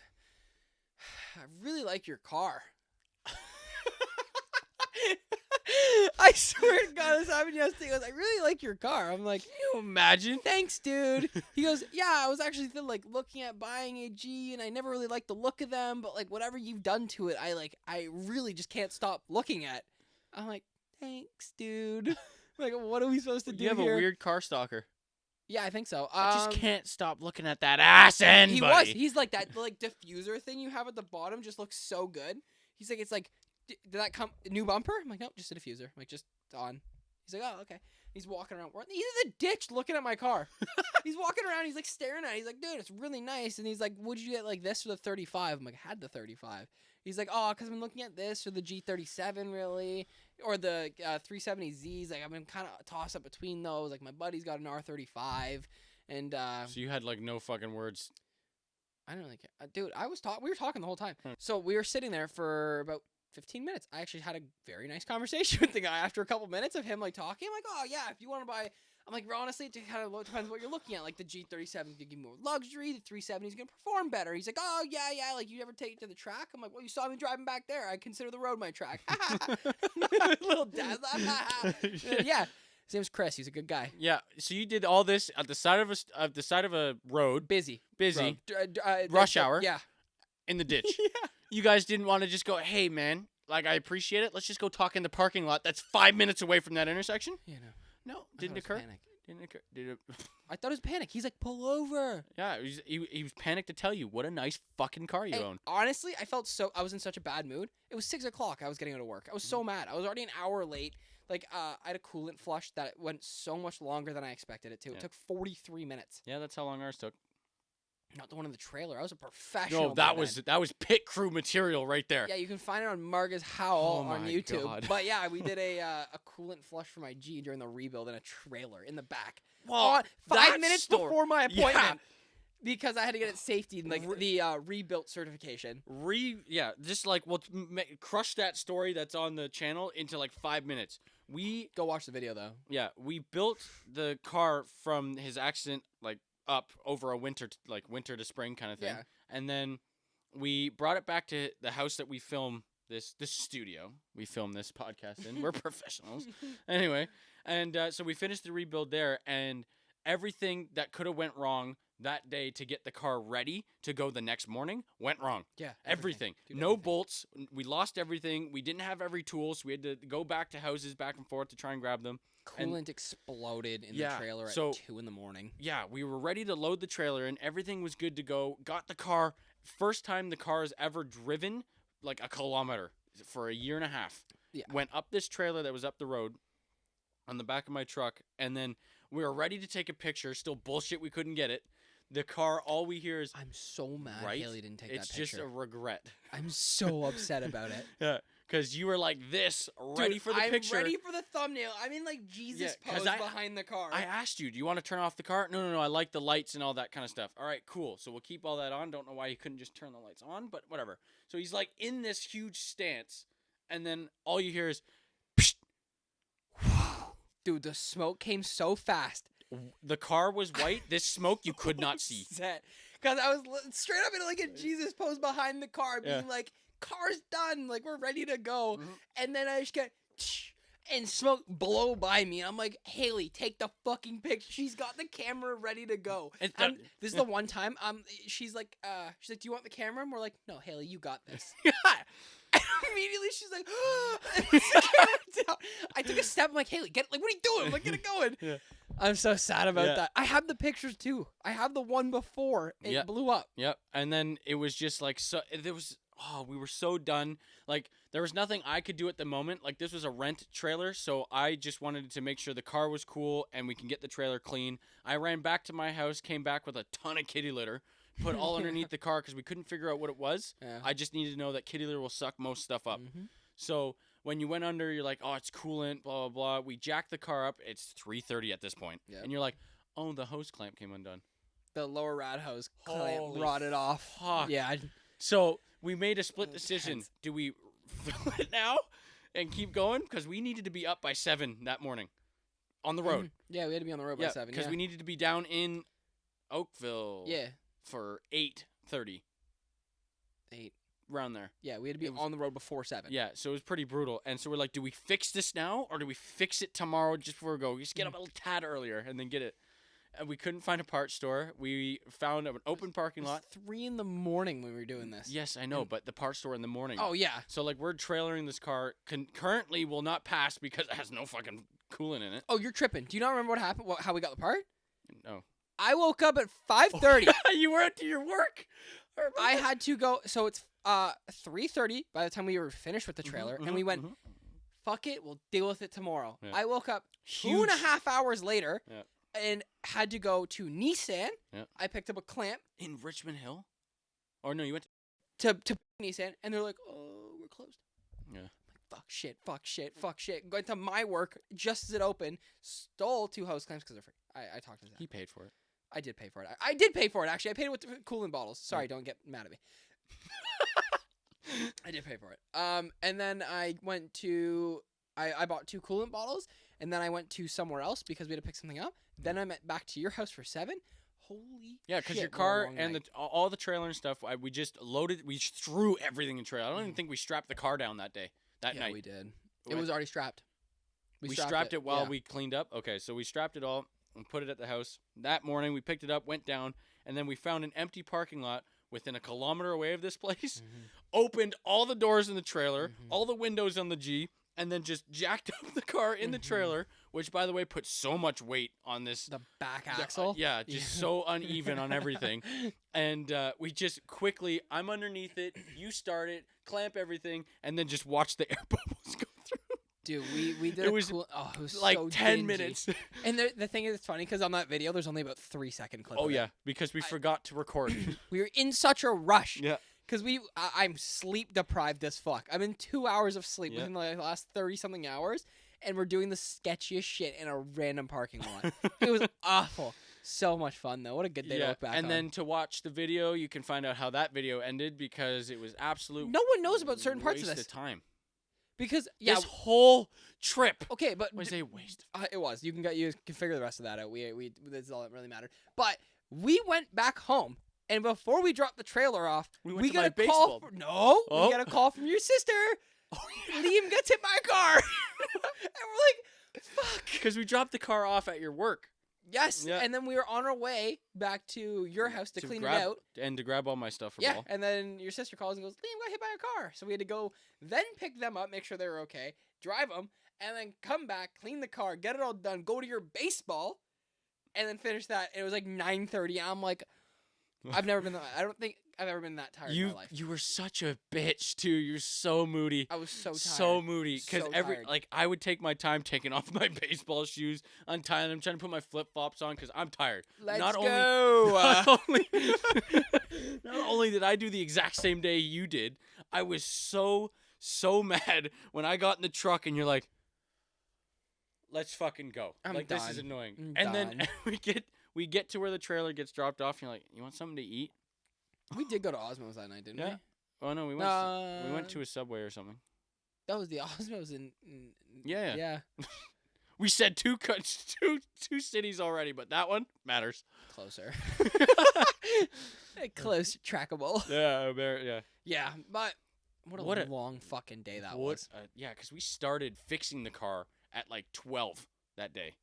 I really like your car. I swear to God, this happened yesterday. He goes, I really like your car. I'm like, Can you imagine? thanks, dude. He goes, yeah, I was actually looking at buying a G, and I never really liked the look of them, but like whatever you've done to it, I really just can't stop looking at. I'm like, thanks, dude. Like, what are we supposed to do You have here? a weird car stalker. Yeah, I think so. I just can't stop looking at that ass end, He buddy. was. He's like that diffuser thing you have at the bottom just looks so good. He's like, it's like, did that come new bumper? I'm like, nope, just a diffuser. I'm like, just on. He's like, oh, okay. He's walking around. He's in the ditch looking at my car. He's walking around. He's like staring at it. He's like, dude, it's really nice. And he's like, would you get like this for the 35? I'm like, I had the 35. He's like, oh, because I've been looking at this or the G37 really, or the 370Zs. Like, I've been kind of tossed up between those. Like, my buddy's got an R35. And So you had like no fucking words. I don't really care. Dude, we were talking the whole time. So we were sitting there for about 15 minutes. I actually had a very nice conversation with the guy after a couple minutes of him like talking. I'm like, oh yeah, if you want to buy, I'm like, honestly, it kind of depends what you're looking at. Like the G37 could give more luxury. The 370 is gonna perform better. He's like, oh yeah. Like you ever take it to the track? I'm like, well, you saw me driving back there. I consider the road my track. Little dad laugh. Yeah. His name's Chris. He's a good guy. Yeah. So you did all this at the side of a road, Busy. busy, Road. rush hour, Yeah. in the ditch. Yeah. You guys didn't want to just go, hey man, like I appreciate it. Let's just go talk in the parking lot. That's 5 minutes away from that intersection. You know. No, didn't occur. Panic. Didn't occur. Did it? I thought it was panic. He's like, pull over. Yeah, he was panicked to tell you what a nice fucking car you own. Honestly, I was in such a bad mood. It was 6 o'clock. I was getting out of work. I was so mad. I was already an hour late. Like, I had a coolant flush that went so much longer than I expected it to. Yeah. It took 43 minutes. Yeah, that's how long ours took. Not the one in the trailer. I was a professional. No, by then. that was pit crew material right there. Yeah, you can find it on Marga's Howl Oh on my YouTube. God. But yeah, we did a coolant flush for my G during the rebuild in a trailer in the back. Well, 5 minutes store- before my Yeah. appointment. Because I had to get it safety and like the rebuilt certification. Just like crush that story that's on the channel into like 5 minutes. Go watch the video though. Yeah, we built the car from his accident like up over a winter to spring kind of thing. Yeah. And then we brought it back to the house that we film this studio. We film this podcast in. We're professionals. Anyway, and so we finished the rebuild there, and everything that could have went wrong that day to get the car ready to go the next morning went wrong. Yeah. Everything. Dude, No everything. bolts. We lost everything. We didn't have every tool, so we had to go back to houses back and forth to try and grab them. Coolant exploded in the trailer at 2 in the morning. Yeah, we were ready to load the trailer and everything was good to go. Got the car. First time the car has ever driven like a kilometer for a year and a half. Yeah. Went up this trailer that was up the road on the back of my truck, and then we were ready to take a picture. Still bullshit, we couldn't get it. The car, all we hear is, I'm so mad right? Cayle didn't take that It's picture. just a regret. I'm so upset about it. Yeah, because you were like this, ready Dude, for the picture. I'm ready for the thumbnail. I'm in like Jesus Yeah, 'cause pose I- behind the car. I asked you, do you want to turn off the car? No, I like the lights and all that kind of stuff. All right, cool. So we'll keep all that on. Don't know why he couldn't just turn the lights on, but whatever. So he's like in this huge stance, and then all you hear is, psh. Dude, the smoke came so fast. The car was white. This smoke you could not see. Because I was straight up in like a Jesus pose behind the car, being Yeah. like, car's done. Like, we're ready to go. Mhm. And then I just get, and smoke blow by me. I'm like, Haley, take the fucking picture. She's got the camera ready to go. It's This is the one time she's like, do you want the camera? And we're like, no, Haley, you got this. And immediately she's like, I took a step. I'm like, Haley, what are you doing? I'm like, get it going. Yeah. I'm so sad about Yeah. that. I have the pictures too. I have the one before it Yeah. blew up. Yep. And then it was just like, we were so done. Like, there was nothing I could do at the moment. Like, this was a rent trailer, so I just wanted to make sure the car was cool and we can get the trailer clean. I ran back to my house, came back with a ton of kitty litter, put all underneath the car because we couldn't figure out what it was. Yeah. I just needed to know that kitty litter will suck most stuff up. Mhm. So when you went under, you're like, oh, it's coolant, blah, blah, blah. We jacked the car up. It's 3:30 at this point. Yep. And you're like, oh, the hose clamp came undone. The lower rad hose clamp Holy rotted off. fuck. Yeah. So we made a split Intense. decision. Do we fill it now and keep going? Because we needed to be up by 7 that morning on the road. Yeah, we had to be on the road by 7. Because we needed to be down in Oakville Yeah. for 8:30. 8. around there. Yeah, we had to be It was- on the road before 7. Yeah, so it was pretty brutal. And so we're like, do we fix this now or do we fix it tomorrow just before we go? We just get up a little tad earlier and then get it. And we couldn't find a parts store. We found an open parking It was lot. 3 in the morning when we were doing this. Yes, I know, but the parts store in the morning. Oh, yeah. So like we're trailering this car. Currently will not pass because it has no fucking coolant in it. Oh, you're tripping. Do you not remember what happened? How we got the part? No. I woke up at 5:30. You were at your work. I had to go. So it's 3:30 by the time we were finished with the trailer, and we went, fuck it, we'll deal with it tomorrow. Yeah. I woke up Huge. 2.5 hours later Yeah. and had to go to Nissan. Yeah. I picked up a clamp In Richmond Hill? Or no, you went to Nissan, and they're like, oh, we're closed. Yeah. Fuck shit, fuck shit, fuck shit. Going to my work just as it opened, stole 2 hose clamps because they're free. I talked to Zach. He paid for it. I did pay for it. I did pay for it, actually. I paid it with the coolant bottles. Sorry, don't get mad at me. I did pay for it. And then I went to... I bought 2 coolant bottles, and then I went to somewhere else because we had to pick something up. Then I went back to your house for 7. Holy Yeah, because shit, your what a car long and night. all the trailer and stuff, we just loaded, we just threw everything in trailer. I don't even think we strapped the car down that day, that Yeah, night. we did. It Right. was already strapped. We strapped it while yeah. we cleaned up. Okay, so we strapped it all and put it at the house. That morning, we picked it up, went down, and then we found an empty parking lot within a kilometer away of this place, opened all the doors in the trailer, all the windows on the G, and then just jacked up the car in the trailer, which, by the way, put so much weight on this. The back the- axle. yeah, just so uneven on everything. And we just quickly, I'm underneath it, you start it, clamp everything, and then just watch the air bubbles go through. Dude, we did It a was cool... Oh, it was Like so 10 dingy. minutes. And the thing is, it's funny because on that video, there's only about 3-second clip. Oh, of it. yeah, because we forgot to record. We were in such a rush. Yeah. Because I'm sleep deprived as fuck. I'm in 2 hours of sleep Yeah. within the last 30-something hours, and we're doing the sketchiest shit in a random parking lot. It was awful. So much fun, though. What a good day to look back and on. then to watch the video, you can find out how that video ended because it was absolute. No one knows about certain parts of waste this. time. Because, yeah, This whole trip okay, but... was a waste. It was. You can figure the rest of that out. We this is all that really mattered. But we went back home, and before we dropped the trailer off, We went to got my a base call. bulb. No, Oh. we got a call from your sister. Oh, Liam gets hit by a car, and we're like, "Fuck." Because we dropped the car off at your work. Yes, Yeah. and then we were on our way back to your house to clean it grab, out. and to grab all my stuff from Yeah, all. and then your sister calls and goes, "Liam got hit by a car." So we had to go, then pick them up, make sure they were okay, drive them, and then come back, clean the car, get it all done, go to your baseball, and then finish that. It was like 9:30. I'm like, I've never been. I don't think I've ever been that tired in my life. You were such a bitch too. You're so moody. I was so tired. So moody because So every tired. I would take my time taking off my baseball shoes, untying them, trying to put my flip flops on because I'm tired. Let's not go. Not only, not only did I do the exact same day you did, I was so mad when I got in the truck and you're like, "Let's fucking go!" I'm like this is done. annoying. I'm And then done. we get to where the trailer gets dropped off. And you're like, "You want something to eat?" We did go to Osmos that night, didn't Yeah. Oh no, we went to a Subway or something. That was the Osmos in Yeah. yeah, We said two cities already, but that one matters. closer. Close, trackable. Yeah, yeah. Yeah, but what What a a- long fucking day that was. Yeah, because we started fixing the car at like 12 that day,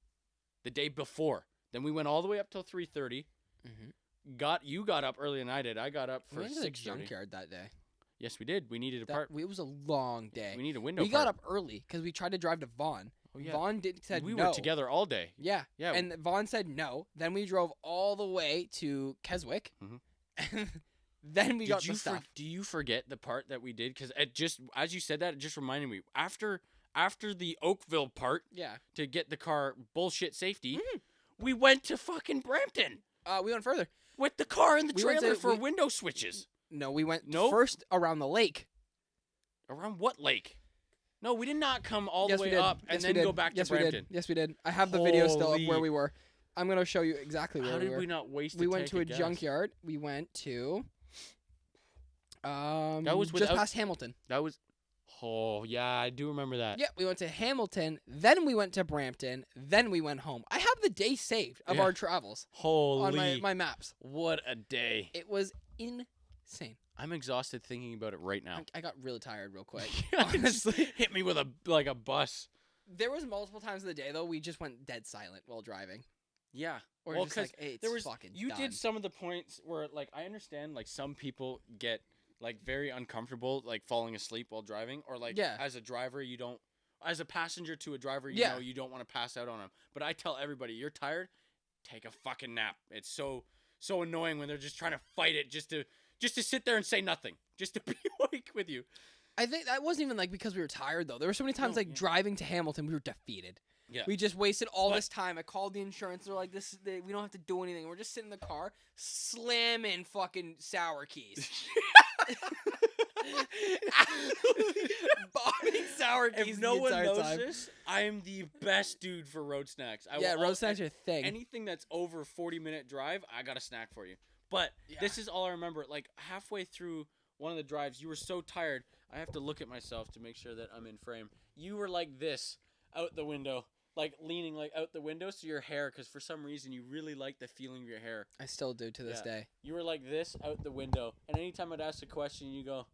the day before. Then we went all the way up till 3:30. Mhm. You got up earlier than I did. I got up We for went to the 6:30. junkyard that day. Yes, we did. We needed a part. It was a long day. We need a window. We got part. up early because we tried to drive to Vaughn. Oh, yeah. Vaughn said we no. were together all day. Yeah. Yeah. And Vaughn said no. Then we drove all the way to Keswick. Mhm. Then we got the you stuff. do you forget the part that we did? Because it just as you said that, it just reminded me after the Oakville part Yeah. to get the car bullshit safety, Mhm. we went to fucking Brampton We went further. with the car and the We went trailer to- for we- window switches. No, we went Nope. first around the lake. Around what lake? No, we did not come all Yes, the we way did. up and Yes, we then did. go back Yes, to we Brampton. did. Yes, we did. I have the video still of where Holy- we were. I'm gonna show you exactly where How we did were. we not waste? We a went tank to a of gas? junkyard. We went to was just without- past Hamilton. That was. Oh yeah, I do remember that. Yeah, we went to Hamilton, then we went to Brampton, then we went home. I have the day saved of Yeah. our travels Holy. on my maps. What a day. It was insane. I'm exhausted thinking about it right now. I got really tired real quick. Honestly, Honestly, hit me with a bus. there was multiple times of the day though we just went dead silent while driving. Yeah. Or Well, just 'cause like, hey, it's there was fucking you done. did some of the points where like I understand like some people get like very uncomfortable like falling asleep while driving, or like Yeah. as a driver you don't, as a passenger to a driver you Yeah. know you don't want to pass out on them. But I tell everybody, you're tired, take a fucking nap. It's so annoying when they're just trying to fight it just to sit there and say nothing, just to be awake with you. I think that wasn't even like because we were tired though. There were so many times No, like yeah. driving to Hamilton, we were defeated. Yeah. We just wasted all But- this time. I called the insurance. They're like, we don't have to do anything. We're just sitting in the car, slamming fucking sour keys. Bombing sour keys. If no the one entire knows time. this, I am the best dude for road snacks. Yeah, will road snacks are a thing. Anything that's over 40-minute drive, I got a snack for you. But Yeah. this is all I remember. Like halfway through one of the drives, you were so tired. I have to look at myself to make sure that I'm in frame. You were like this out the window, like leaning like out the window, so your hair, because for some reason you really like the feeling of your hair. I still do to this Yeah. day. You were like this out the window, and anytime I'd ask a question, you go,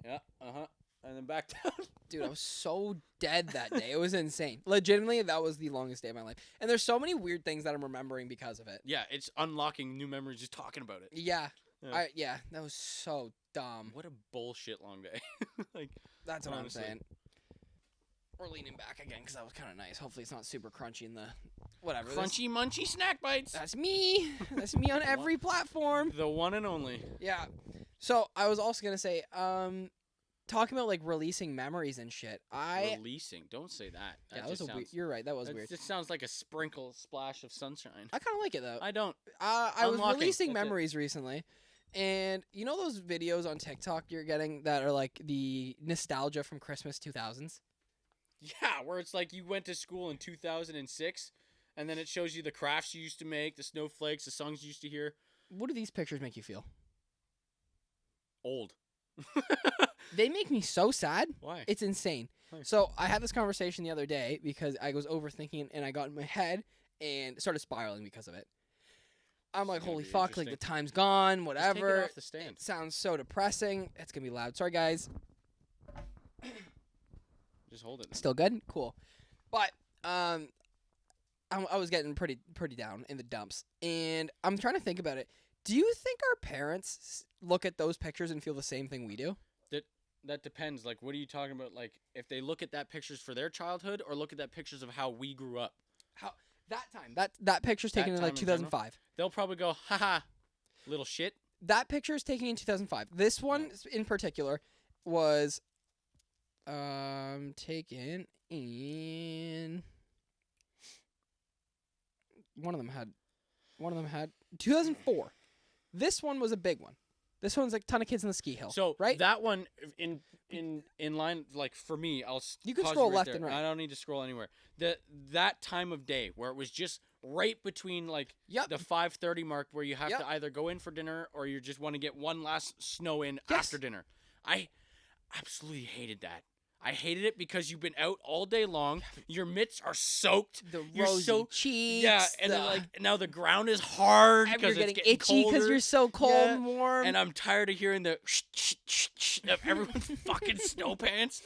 yeah, and then back down. Dude, I was so dead that day. It was insane. Legitimately, that was the longest day of my life. And there's so many weird things that I'm remembering because of it. Yeah, it's unlocking new memories just talking about it. Yeah. Yeah. Yeah, that was so dumb. What a bullshit long day. Like, That's what honestly. I'm saying. We're leaning back again because that was kind of nice. Hopefully it's not super crunchy in the whatever. crunchy munchy snack bites. That's me. That's me on every platform. The one and only. Yeah. So I was also gonna say, talking about like releasing memories and shit. Releasing. Don't say that. That was just a weird. sounds, You're right. That was that weird. just sounds like a splash of sunshine. I kind of like it though. I don't. I was Unlocking, releasing that's it. memories recently, and you know those videos on TikTok you're getting that are like the nostalgia from Christmas 2000s. Yeah, where it's like you went to school in 2006, and then it shows you the crafts you used to make, the snowflakes, the songs you used to hear. What do these pictures make you feel? Old. They make me so sad. Why? It's insane. Why? So I had this conversation the other day because I was overthinking and I got in my head and started spiraling because of it. I'm like, It's gonna holy be fuck, like the interesting. time's gone, Just whatever. take it off the stand. It sounds so depressing. It's gonna be loud. Sorry guys. Just hold it. Still good? Cool. But I was getting pretty down in the dumps, and I'm trying to think about it. Do you think our parents look at those pictures and feel the same thing we do? That depends. Like, what are you talking about? Like, if they look at that pictures for their childhood, or look at that pictures of how we grew up, That picture's That taken in like time in general? 2005. they'll probably go, haha, little shit. That picture is taken in 2005. This one in particular was taken in one of them had 2004. This one was a big one. This one's like a ton of kids in the ski hill. So right? that one in line, like for me, You can pause scroll right left there. and right. I don't need to scroll anywhere. That time of day where it was just right between like Yep. the 5:30 mark, where you have Yep. to either go in for dinner or you just want to get one last snow in Yes. after dinner. I absolutely hated that. I hated it because you've been out all day long. Your mitts are soaked. The You're rosy so cheeks. yeah, and then like now the ground is hard you're because it's getting getting itchy because colder. you're so cold Yeah, and warm. And I'm tired of hearing the of everyone's fucking snow pants.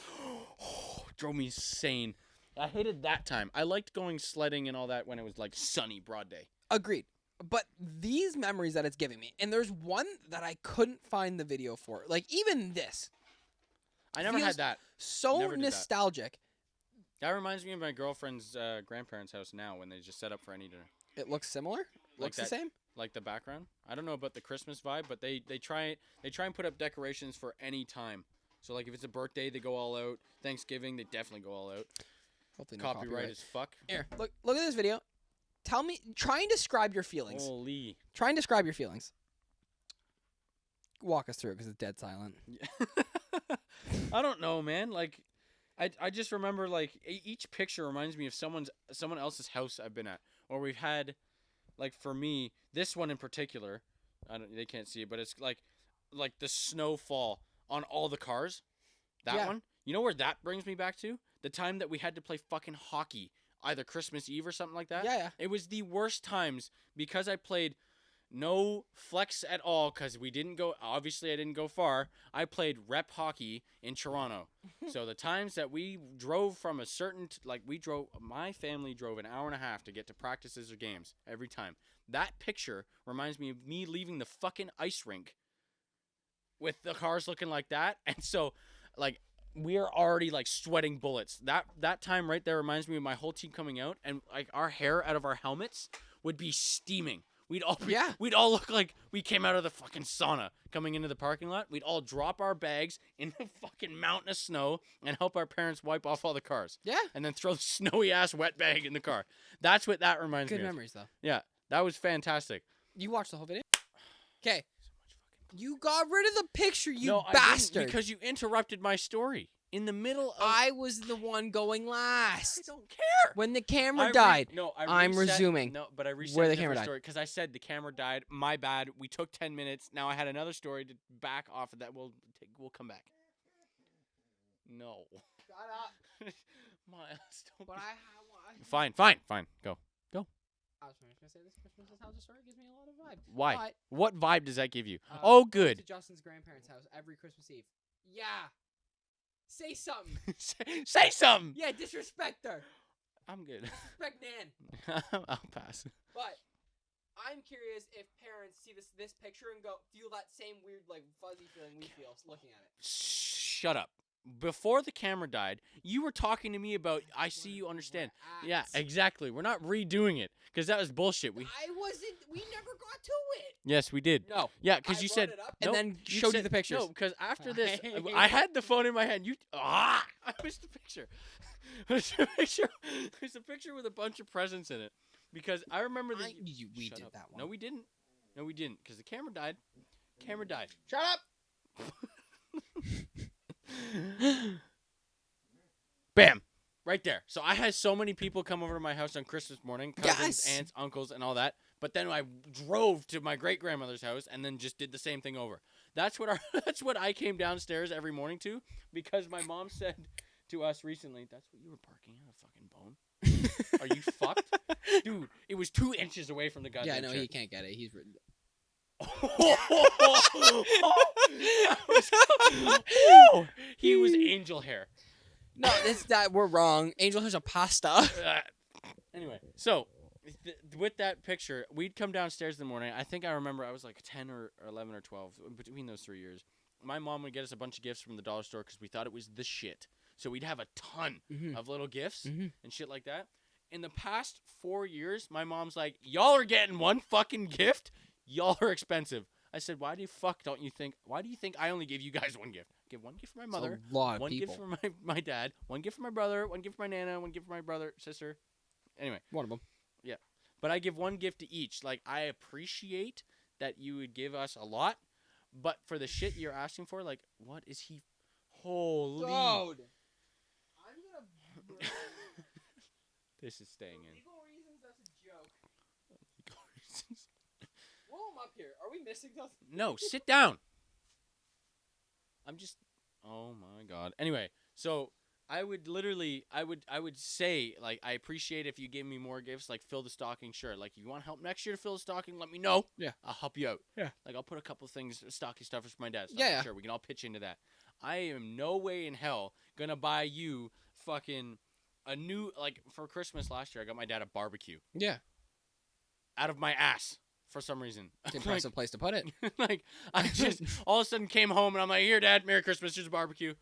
Drove me insane. I hated that time. I liked going sledding and all that when it was like sunny, broad day. Agreed. But these memories that it's giving me, and there's one that I couldn't find the video for. Like even this, I never Feels- had that. so Never did that. nostalgic. That reminds me of my girlfriend's grandparents' house now when they just set up for any dinner. It looks similar. Looks the that. same. Like the background. I don't know about the Christmas vibe, but they try and put up decorations for any time. So like if it's a birthday, they go all out. Thanksgiving, they definitely go all out. Hopefully no Copyright as fuck. Here, look at this video. Tell me, try and describe your feelings. Holy. Try and describe your feelings. Walk us through it because it's dead silent. I don't know, man. Like, I just remember like each picture reminds me of someone else's house I've been at, or we've had. Like for me, this one in particular, they can't see it, but it's like the snowfall on all the cars. That Yeah. one. You know where that brings me back to? The time that we had to play fucking hockey, either Christmas Eve or something like that. Yeah. It was the worst times because I played no flex at all because we didn't go. Obviously, I didn't go far. I played rep hockey in Toronto. So the times that we drove from a certain, my family drove an hour and a half to get to practices or games every time. That picture reminds me of me leaving the fucking ice rink with the cars looking like that. And so, like, we are already like sweating bullets. That time right there reminds me of my whole team coming out, and like our hair out of our helmets would be steaming. We'd all look like we came out of the fucking sauna coming into the parking lot. We'd all drop our bags in the fucking mountain of snow and help our parents wipe off all the cars. Yeah. And then throw the snowy ass wet bag in the car. That's what that reminds me Good of. memories, though. Yeah, that was fantastic. You watched the whole video? Okay. You got rid of the picture, you no, bastard. I didn't, because you interrupted my story in the middle of. I was the one going last. I don't care. When the camera died. I'm reset, resuming. No, but I reset where the the camera died. story because I said the camera died. My bad. We took 10 minutes. Now I had another story to back off of that. We'll come back. No. Shut up. Miles, don't But be- I Fine. Go. I was going to say this Christmas house story gives me a lot of vibe. Why? But, What vibe does that give you? going Good. to Justin's grandparents' house every Christmas Eve. Yeah. Say something. Say something. Yeah, disrespect her. I'm good. Disrespect Nan. I'll pass. But I'm curious if parents see this picture and feel that same weird like fuzzy feeling we feel looking at it. Shut up. Before the camera died, you were talking to me about I see you understand. Yeah, exactly. We're not redoing it because that was bullshit. We never got to it. Yes, we did. No. Yeah, because you brought said it up nope, and then you showed you said- the pictures. No, because after this, I had the phone in my hand. I missed the picture. There's a picture with a bunch of presents in it. Because I remember that we Shut did up. that one. No, we didn't. Because the camera died. Camera died. Shut up. Bam. Right there. So I had so many people come over to my house on Christmas morning. Cousins, Yes. aunts, uncles, and all that. But then I drove to my great-grandmother's house and then just did the same thing over. That's what I came downstairs every morning to, because my mom said to us recently, that's what you were barking at, a fucking bone? Are you fucked? Dude, it was 2 inches away from the goddamn Yeah, no, chair. he can't get it. He's written. He was angel hair. No, we're wrong. Angel has a pasta. Anyway, so with that picture, we'd come downstairs in the morning. I think I remember I was like 10 or 11 or 12 between those 3 years. My mom would get us a bunch of gifts from the dollar store because we thought it was the shit. So we'd have a ton of little gifts and shit like that. In the past 4 years, my mom's like, y'all are getting one fucking gift. Y'all are expensive. I said, why do you think I only give you guys one gift? I give one gift for my mother, a lot of one people. gift for my dad, one gift for my brother, one gift for my nana, one gift for my brother, sister. Anyway. One of them. Yeah. But I give one gift to each. Like, I appreciate that you would give us a lot, but for the shit you're asking for, like, what is he? Holy. Dude. I'm gonna. This is staying in. Legal reasons, that's a joke. Roll him up here. Are we missing something? No, sit down. I'm just. Oh my god. Anyway, so I would say, like, I appreciate if you give me more gifts, like fill the stocking. Sure. Like, you want help next year to fill the stocking? Let me know. Yeah. I'll help you out. Yeah. Like, I'll put a couple things, stocking stuffers for my dad. Yeah. Sure. We can all pitch into that. I am no way in hell gonna buy you fucking a new, like, for Christmas last year, I got my dad a barbecue. Yeah. Out of my ass. For some reason. It's an impressive place to put it. Like, I just all of a sudden came home and I'm like, here, Dad, Merry Christmas, here's a barbecue.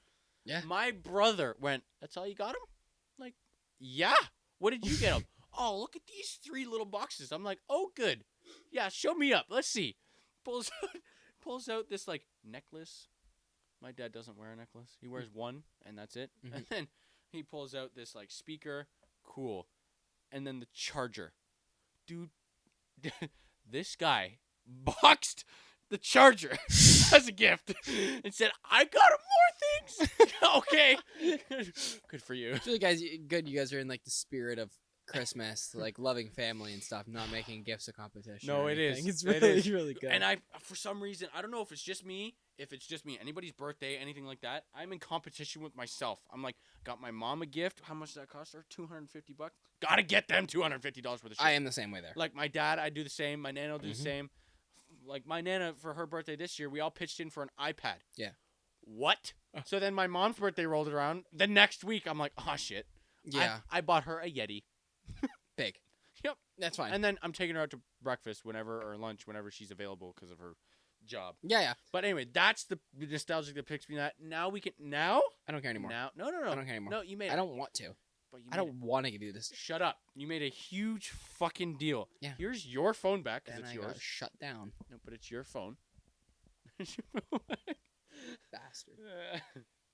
Yeah. My brother went, that's all you got him? Like, yeah. What did you get him? Oh, look at these 3 little boxes. I'm like, oh, good. Yeah, show me up. Let's see. Pulls out this, like, necklace. My dad doesn't wear a necklace. He wears one, and that's it. Mm-hmm. And then he pulls out this, like, speaker. Cool. And then the charger. Dude. This guy boxed the charger as a gift and said, I got him more things. Okay. Good for you. It's really good you guys are in like the spirit of Christmas, like loving family and stuff, not making gifts a competition. No, or it anything. is. It's It really, is. really good. And I, for some reason, I don't know if it's just me, anybody's birthday, anything like that, I'm in competition with myself. I'm like, got my mom a gift. How much did that cost her? $250. Gotta get them $250 worth of shit. I am the same way there. Like my dad, I do the same. My nana will do the same. like my Nana for her birthday this year, we all pitched in for an iPad. Yeah. What? So then my mom's birthday rolled around. The next week, I'm like, oh shit. Yeah. I bought her a Yeti. Big. Yep. That's fine. And then I'm taking her out to breakfast whenever or lunch whenever she's available because of her job. Yeah. But anyway, that's the nostalgic that picks me that. Now we can now. I don't care anymore. Now, no. I don't care anymore. No, you made. I don't want to. But you I don't want to give you this. Shut up! You made a huge fucking deal. Yeah. Here's your phone back because Then it's I yours. got shut down. No, but it's your phone. Bastard.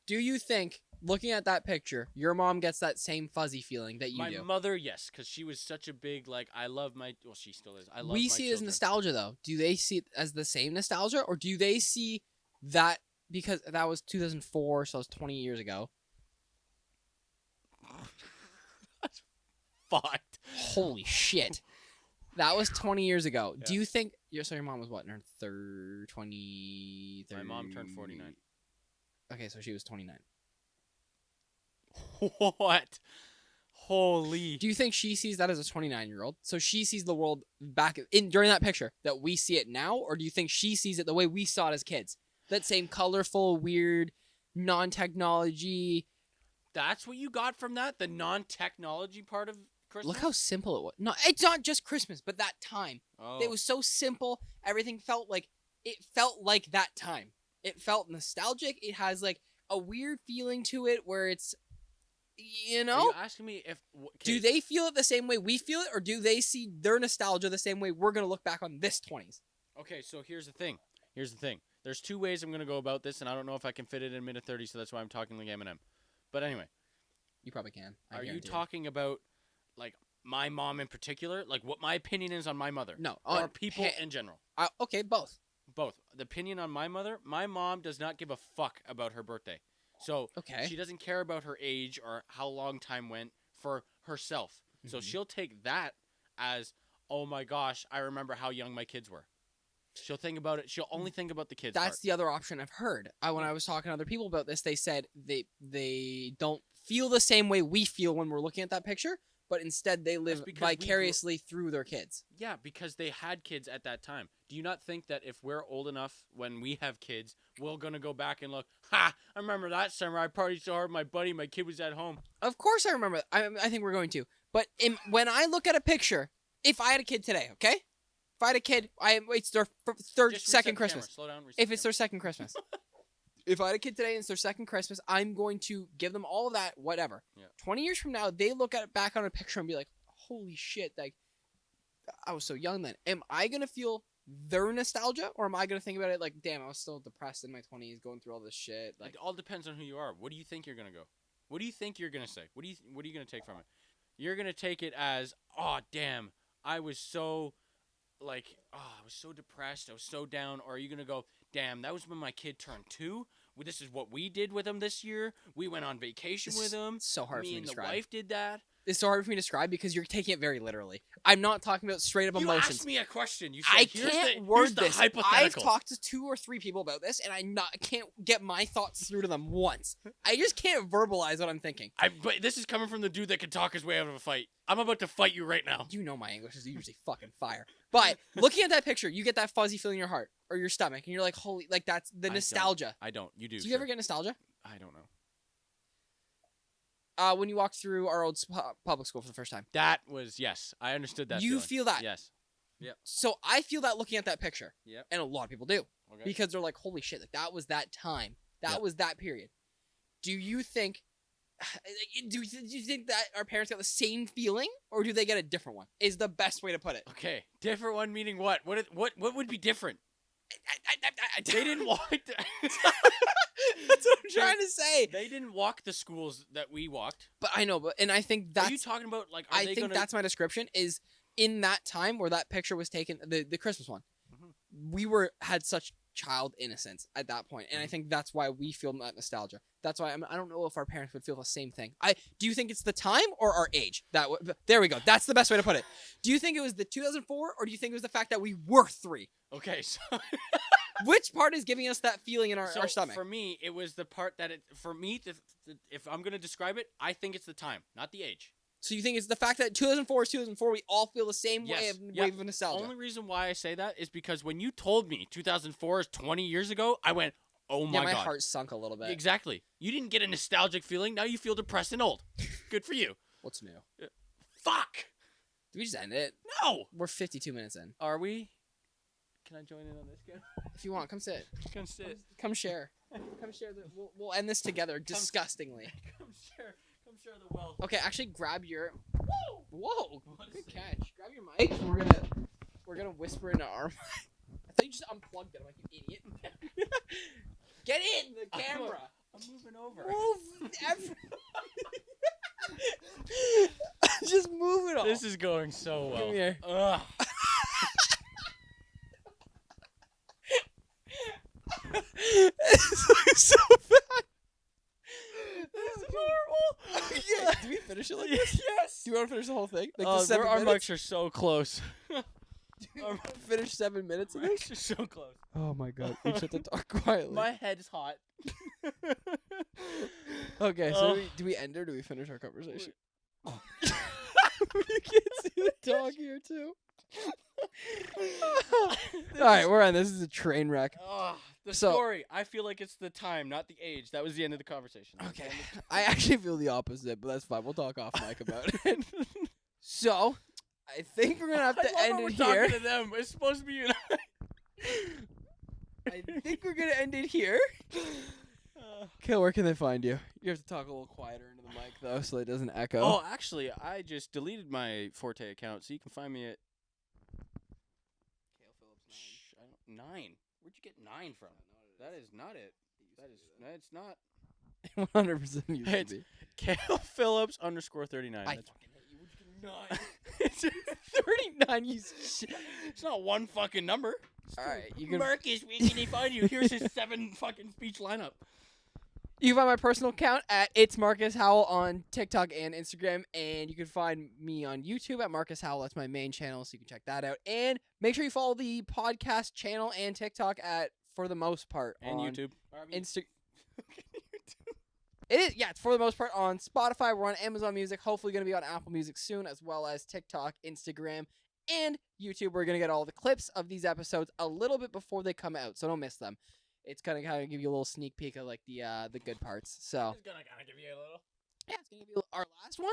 Do you think, looking at that picture, your mom gets that same fuzzy feeling that you my do? mother, yes, because she was such a big like. I love my. Well, she still is. I love. We my see it as children. nostalgia, though. Do they see it as the same nostalgia, or do they see that because that was 2004, so it was 20 years ago? That's fucked. Holy shit. That was 20 years ago. Yeah. Do you think... So your mom was what? In her third... 20... My mom turned 49. Okay, so she was 29. What? Holy. Do you think she sees that as a 29-year-old? So she sees the world back in during that picture that we see it now? Or do you think she sees it the way we saw it as kids? That same colorful, weird, non-technology... That's what you got from that? The non-technology part of Christmas? Look how simple it was. No, it's not just Christmas, but that time. Oh. It was so simple. Everything felt like that time. It felt nostalgic. It has like a weird feeling to it where it's, you Are know, you asking me if... do they feel it the same way we feel it, or do they see their nostalgia the same way we're going to look back on this 20s? Okay, so here's the thing. There's two ways I'm going to go about this, and I don't know if I can fit it in a minute 30, so that's why I'm talking like Eminem. But anyway, You probably can. I are you guarantee it. talking about, like, my mom in particular? Like, what my opinion is on my mother? No. Or people in general? Okay, both. Both. The opinion on my mother, my mom does not give a fuck about her birthday. So Okay. she doesn't care about her age or how long time went for herself. So Mhm. she'll take that as, oh my gosh, I remember how young my kids were. She'll think about it. She'll only think about the kids. That's the other option I've heard. When I was talking to other people about this, they said they don't feel the same way we feel when we're looking at that picture, but instead they live because we grew- vicariously through their kids. Yeah, because they had kids at that time. Do you not think that if we're old enough when we have kids, we're going to go back and look, ha, I remember that summer I partied so hard with my buddy, my kid was at home. Of course I remember. I think we're going to. But when I look at a picture, if I had a kid today, okay? If I had a kid, it's their third, Just reset second the Christmas. camera. Slow down. Reset If the it's their second Christmas. If I had a kid today and it's their second Christmas, I'm going to give them all of that, whatever. Yeah. 20 years from now, they look at back on a picture and be like, holy shit, like, I was so young then. Am I going to feel their nostalgia, or am I going to think about it like, damn, I was still depressed in my 20s going through all this shit? Like, it all depends on who you are. What do you think you're going to go? What do you think you're going to say? What are you going to take from it? You're going to take it as, oh, damn, I was so, like, oh, I was so depressed. I was so down. Or are you going to go, damn, that was when my kid turned 2. Well, this is what we did with him this year. We went on vacation with him. It's so hard for Me me and to the describe. wife did that. It's so hard for me to describe because you're taking it very literally. I'm not talking about straight up You emotions. asked me a question. You said, I here's can't the, word here's the this. hypothetical. I've talked to 2 or 3 people about this, and I can't get my thoughts through to them once. I just can't verbalize what I'm thinking. But this is coming from the dude that can talk his way out of a fight. I'm about to fight you right now. You know my English is usually fucking fire. But looking at that picture, you get that fuzzy feeling in your heart or your stomach, and you're like, holy, like that's the nostalgia. I don't. You do. Do you ever get nostalgia? I don't know. When you walked through our old public school for the first time. That was, yes. I understood that. You feeling. feel that? Yes. So I feel that looking at that picture. Yep. And a lot of people do. Okay. Because they're like, holy shit, like that was that time. That Yep. was that period. Do you think do you think that our parents got the same feeling, or do they get a different one? Is the best way to put it. Okay. Different one meaning what? What would be different? They didn't walk. That's what I'm trying to say. They didn't walk the schools that we walked. But I know, and I think Are you that's talking about like? Are I they think gonna... that's my description is in that time where that picture was taken, the Christmas one. Mhm. We had such child innocence at that point, and I Mhm. think that's why we feel that nostalgia. That's why I don't know if our parents would feel the same thing. Do you think it's the time or our age? There we go. That's the best way to put it. Do you think it was the 2004, or do you think it was the fact that we were 3? Okay, so Which part is giving us that feeling in our so stomach? for me, it was the part that for me, if I'm gonna describe it, I think it's the time, not the age. So you think it's the fact that 2004 is 2004, we all feel the same Yes. wave of nostalgia. Only reason why I say that is because when you told me 2004 is 20 years ago, I went, oh my my God. heart sunk a little bit. Exactly. You didn't get a nostalgic feeling. Now you feel depressed and old. Good for you. What's new? Fuck. Did we just end it? No. We're 52 minutes in. Are we? Can I join in on this game? If you want, come sit. Come sit. Come share. Come share. We'll end this together disgustingly. Come share the wealth. Okay, actually grab your... Whoa! Good catch. Grab your mic. We're gonna whisper into our mic. I thought you just unplugged it. I'm like, you idiot. Get in the camera. I'm moving over. Move. Just move it all. This is going so well. Come here. Ugh. This looks so bad. This is horrible. Yeah. Do we finish it like this? Yes. Do you want to finish the whole thing? Like the 7 our minutes? mics are so close. Do you want to finish 7 minutes of this? Mics are so close. Oh my god. We just have to talk quietly. My head's hot. Okay, so Oh. do we end or do we finish our conversation? You can't see the dog here too. Alright, we're on. This is a train wreck. The So- story. I feel like it's the time, not the age. That was the end of the conversation. Okay. I actually feel the opposite, but that's fine. We'll talk off mic about it. So, I think we're gonna have to end it here. Talking to them. It's supposed to be you and I think we're gonna end it here. Cayle, where can they find you? You have to talk a little quieter into the mic though, so it doesn't echo. Oh, actually, I just deleted my Forte account, so you can find me at Cayle Phillips 9. Where'd you get 9 from? That is not it. It's not. 100% used to It's be. Cayle Phillips _39. I That's fucking hate you. Where'd you get 9? 39. You shit. It's not one fucking number. All right, you can. Marcus, where can he find you? Here's his 7 fucking speech lineup. You can find my personal account at It's Marcus Howell on TikTok and Instagram, and you can find me on YouTube at Marcus Howell. That's my main channel, so you can check that out. And make sure you follow the podcast channel and TikTok at For the Most Part And on YouTube. It is, yeah, it's for the most part on Spotify. We're on Amazon Music. Hopefully going to be on Apple Music soon, as well as TikTok, Instagram, and YouTube. We're going to get all the clips of these episodes a little bit before they come out, so don't miss them. It's going to kind of give you a little sneak peek of like the good parts. So It's gonna kind of give you a little. yeah, it's going to give you our last one.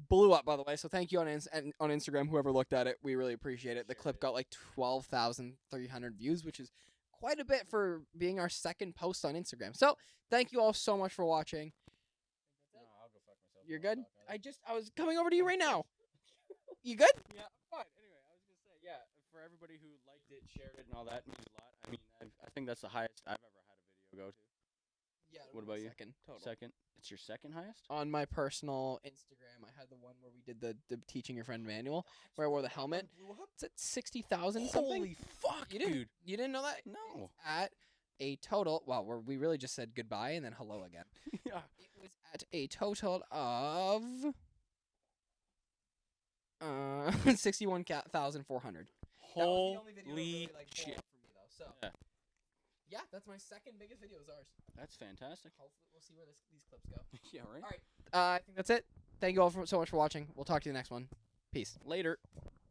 Blew up, by the way. So thank you on Instagram, whoever looked at it. We really appreciate it. The clip got like 12,300 views, which is quite a bit for being our second post on Instagram. So thank you all so much for watching. No, I'll go fuck myself. You're good? I was coming over to you right now. You good? Yeah, I'm fine. Anyway, I was gonna say, yeah, for everybody who liked it, shared it, and all that, means a lot. I mean, I think that's the highest I've ever had a video go to. Yeah. What about you? Second total. Second, it's your second highest. On my personal Instagram, I had the one where we did the teaching your friend manual, where I wore the helmet. It's at 60,000 something. Holy fuck, You didn't, dude! You didn't know that? No. It's at a total. Well, we really just said goodbye and then hello again. Yeah. It was at a total of 61,400. Holy shit! For me, though. So Yeah. yeah, that's my second biggest video. Is ours. That's fantastic. Hopefully, we'll see where these clips go. Yeah, right. All right. I think that's it. Thank you all so much for watching. We'll talk to you in the next one. Peace. Later.